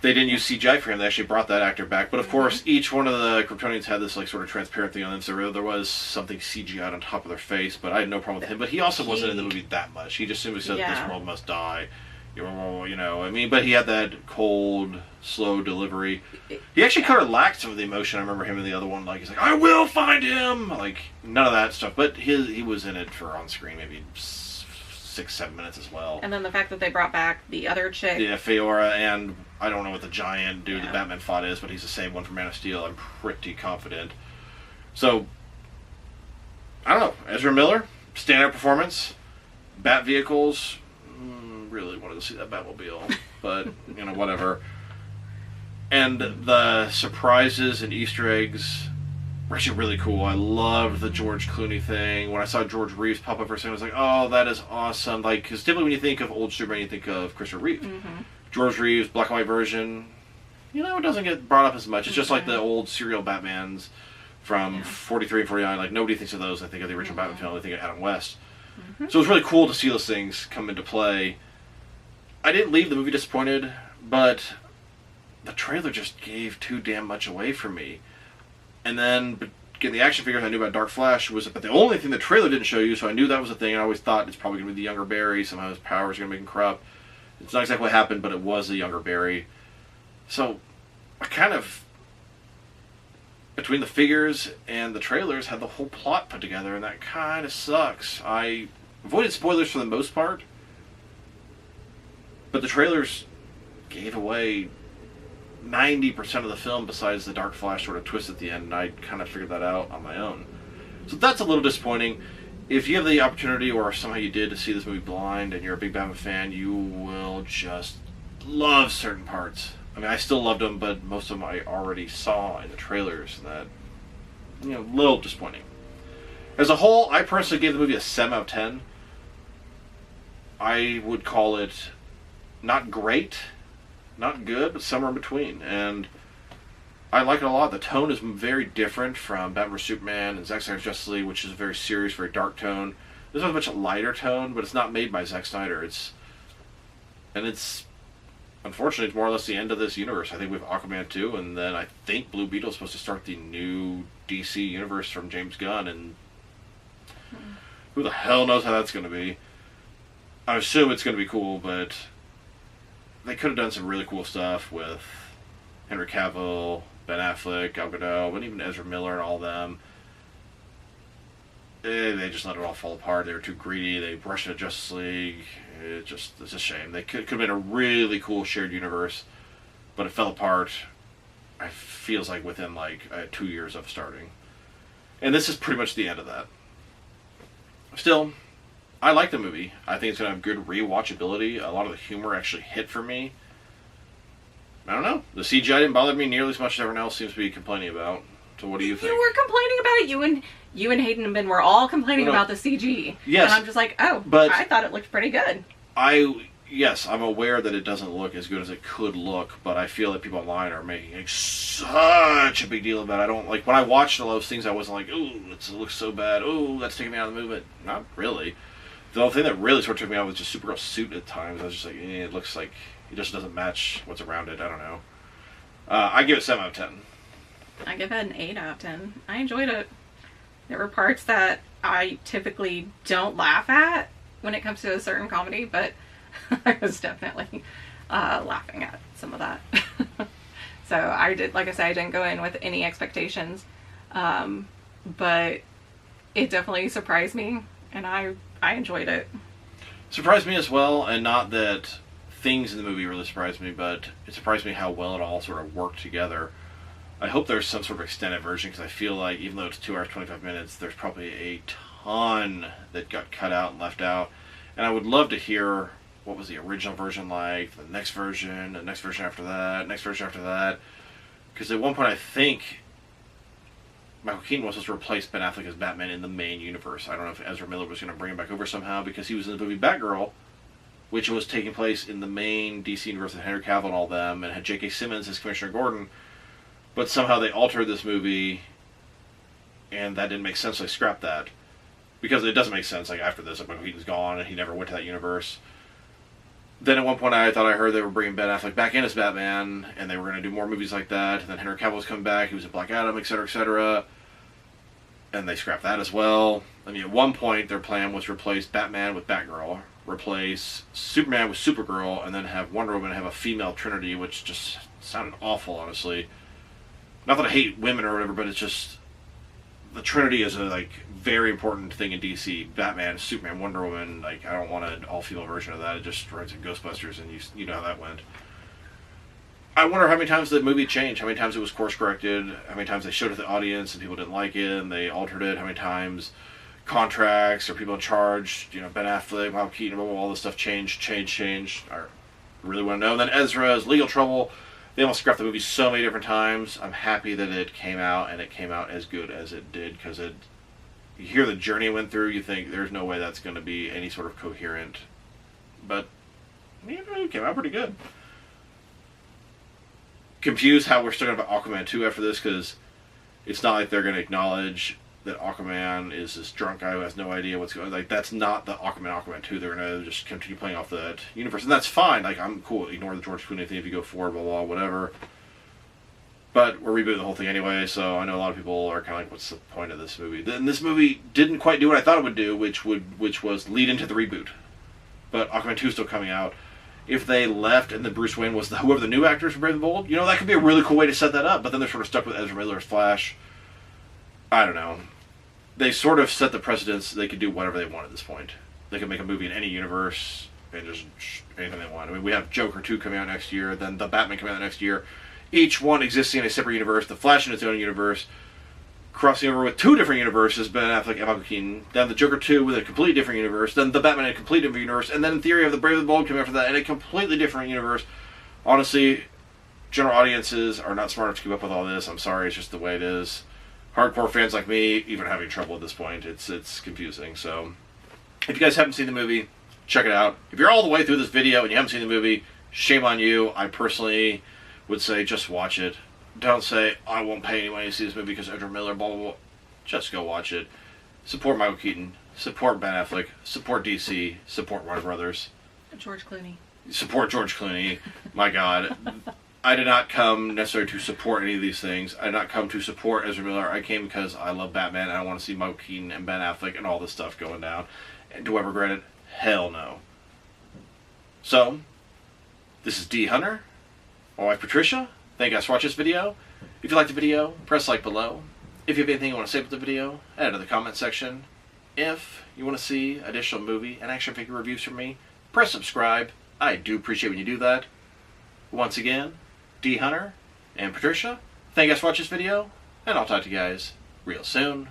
Speaker 1: They didn't use CGI for him. They actually brought that actor back. But of course, each one of the Kryptonians had this like sort of transparent thing on them. So there was something CGI on top of their face. But I had no problem with him. But he also wasn't in the movie that much. He just simply said, "This world must die." You know, I mean, but he had that cold, slow delivery. He actually kind of lacked some of the emotion. I remember him in the other one, like, he's like, "I will find him!" Like, none of that stuff. But he was in it for on-screen maybe 6-7 minutes as well.
Speaker 2: And then the fact that they brought back the other chick.
Speaker 1: Yeah, Feora, and I don't know what the giant dude that Batman fought is, but he's the same one from Man of Steel. I'm pretty confident. So, I don't know. Ezra Miller, standout performance. Bat vehicles... really wanted to see that Batmobile, but whatever. And the surprises and Easter eggs were actually really cool. I loved the George Clooney thing. When I saw George Reeves pop up for a second, I was like, "Oh, that is awesome!" Like, because typically when you think of old Superman, you think of Christopher Reeve. George Reeves, black and white version. It doesn't get brought up as much. It's just like the old serial Batmans from 43 and 49. Like, nobody thinks of those. I think of the original Batman film. I think of Adam West. So it was really cool to see those things come into play. I didn't leave the movie disappointed, but the trailer just gave too damn much away for me. And then getting the action figures I knew about Dark Flash was but the only thing the trailer didn't show you, so I knew that was a thing. I always thought it's probably going to be the younger Barry. Somehow his powers are going to make him corrupt. It's not exactly what happened, but it was the younger Barry. So I kind of, between the figures and the trailers, had the whole plot put together, and that kind of sucks. I avoided spoilers for the most part. But the trailers gave away 90% of the film besides the Dark Flash sort of twist at the end, and I kind of figured that out on my own. So that's a little disappointing. If you have the opportunity, or somehow you did, to see this movie blind, and you're a big Batman fan, you will just love certain parts. I mean, I still loved them, but most of them I already saw in the trailers, and that, a little disappointing. As a whole, I personally gave the movie a 7 out of 10. I would call it not great, not good, but somewhere in between. And I like it a lot. The tone is very different from Batman vs Superman and Zack Snyder's Justice League, which is a very serious, very dark tone. This is a much lighter tone, but it's not made by Zack Snyder. It's unfortunately, it's more or less the end of this universe. I think we have Aquaman 2, and then I think Blue Beetle is supposed to start the new DC universe from James Gunn, and who the hell knows how that's going to be. I assume it's going to be cool, but they could have done some really cool stuff with Henry Cavill, Ben Affleck, Gal Gadot, and even Ezra Miller and all them. They just let it all fall apart. They were too greedy. They rushed into Justice League. It's a shame. They could have been a really cool shared universe, but it fell apart. It feels like within 2 years of starting. And this is pretty much the end of that. Still, I like the movie. I think it's going to have good rewatchability. A lot of the humor actually hit for me. I don't know. The CGI didn't bother me nearly as much as everyone else seems to be complaining about. So what do you think?
Speaker 2: You were complaining about it. You and Hayden and Ben were all complaining about the CG.
Speaker 1: Yes.
Speaker 2: And I'm just like, but I thought it looked pretty good.
Speaker 1: Yes, I'm aware that it doesn't look as good as it could look, but I feel that people online are making such a big deal about it. I don't when I watched all those things, I wasn't like, ooh, it looks so bad. Ooh, that's taking me out of the movement. Not really. The only thing that really sort of took me out was just Supergirl's suit at times. I was just like, it looks like it just doesn't match what's around it. I don't know. I give it 7 out of 10.
Speaker 2: I give it an 8 out of 10. I enjoyed it. There were parts that I typically don't laugh at when it comes to a certain comedy, but I was definitely laughing at some of that. So I did, like I said, I didn't go in with any expectations. But it definitely surprised me, and I enjoyed it.
Speaker 1: Surprised me as well, and not that things in the movie really surprised me, but it surprised me how well it all sort of worked together. I hope there's some sort of extended version, because I feel like even though it's 2 hours 25 minutes, there's probably a ton that got cut out and left out. And I would love to hear what was the original version like, the next version after that, next version after that. Because at one point I think Micheal Keaton was supposed to replace Ben Affleck as Batman in the main universe. I don't know if Ezra Miller was going to bring him back over somehow, because he was in the movie Batgirl, which was taking place in the main DC universe with Henry Cavill and all them, and had J.K. Simmons as Commissioner Gordon. But somehow they altered this movie, and that didn't make sense, so they scrapped that. Because it doesn't make sense, like, after this, like, Micheal Keaton's gone, and he never went to that universe. Then at one point I thought I heard they were bringing Ben Affleck back in as Batman, and they were going to do more movies like that, and then Henry Cavill was coming back, he was in Black Adam, etc., etc., and they scrapped that as well. I mean, at one point their plan was to replace Batman with Batgirl, replace Superman with Supergirl, and then have Wonder Woman have a female trinity, which just sounded awful, honestly. Not that I hate women or whatever, but it's just, the Trinity is a like very important thing in DC. Batman, Superman, Wonder Woman. Like, I don't want an all-female version of that. It just runs in Ghostbusters, and you know how that went. I wonder how many times the movie changed, how many times it was course corrected, how many times they showed it to the audience and people didn't like it and they altered it, how many times contracts or people in charge, you know, Ben Affleck, Micheal Keaton, all this stuff changed. I really want to know. And then Ezra's legal trouble. They almost scrapped the movie so many different times. I'm happy that it came out, and it came out as good as it did, because you hear the journey it went through, you think there's no way that's going to be any sort of coherent. But it came out pretty good. Confused how we're still going to have Aquaman 2 after this, because it's not like they're going to acknowledge that Aquaman is this drunk guy who has no idea what's going on. Like, that's not the Aquaman 2. They're going to just continue playing off that universe. And that's fine. Like, I'm cool. Ignore the George Clooney thing if you go forward, blah, blah, whatever. But we're rebooting the whole thing anyway, so I know a lot of people are kind of like, what's the point of this movie? And this movie didn't quite do what I thought it would do, which was lead into the reboot. But Aquaman 2 is still coming out. If they left and then Bruce Wayne was whoever the new actors from Brave and the Bold, that could be a really cool way to set that up. But then they're sort of stuck with Ezra Miller's Flash. I don't know. They sort of set the precedence. They could do whatever they want at this point. They could make a movie in any universe and just anything they want. I mean, we have Joker 2 coming out next year, then the Batman coming out next year. Each one existing in a separate universe. The Flash in its own universe. Crossing over with 2 different universes, Ben Affleck and Micheal Keaton. Then the Joker 2 with a completely different universe. Then the Batman in a completely different universe. And then in theory of the Brave and the Bold coming after that in a completely different universe. Honestly, general audiences are not smart enough to keep up with all this. I'm sorry, it's just the way it is. Hardcore fans like me, even having trouble at this point, it's confusing. So, if you guys haven't seen the movie, check it out. If you're all the way through this video and you haven't seen the movie, shame on you. I personally would say just watch it. Don't say, I won't pay any money to see this movie because Ezra Miller, blah, blah, blah. Just go watch it. Support Micheal Keaton. Support Ben Affleck. Support DC. Support Warner Brothers.
Speaker 2: George Clooney.
Speaker 1: Support George Clooney. My God. I did not come necessarily to support any of these things. I did not come to support Ezra Miller. I came because I love Batman and I want to see Micheal Keaton and Ben Affleck and all this stuff going down. And do I regret it? Hell no. So, this is dHunter. My wife Patricia. Thank you guys for watching this video. If you liked the video, press like below. If you have anything you want to say about the video, add it to the comment section. If you want to see additional movie and action figure reviews from me, press subscribe. I do appreciate when you do that. Once again, dHunter and Patricia, thank you guys for watching this video, and I'll talk to you guys real soon.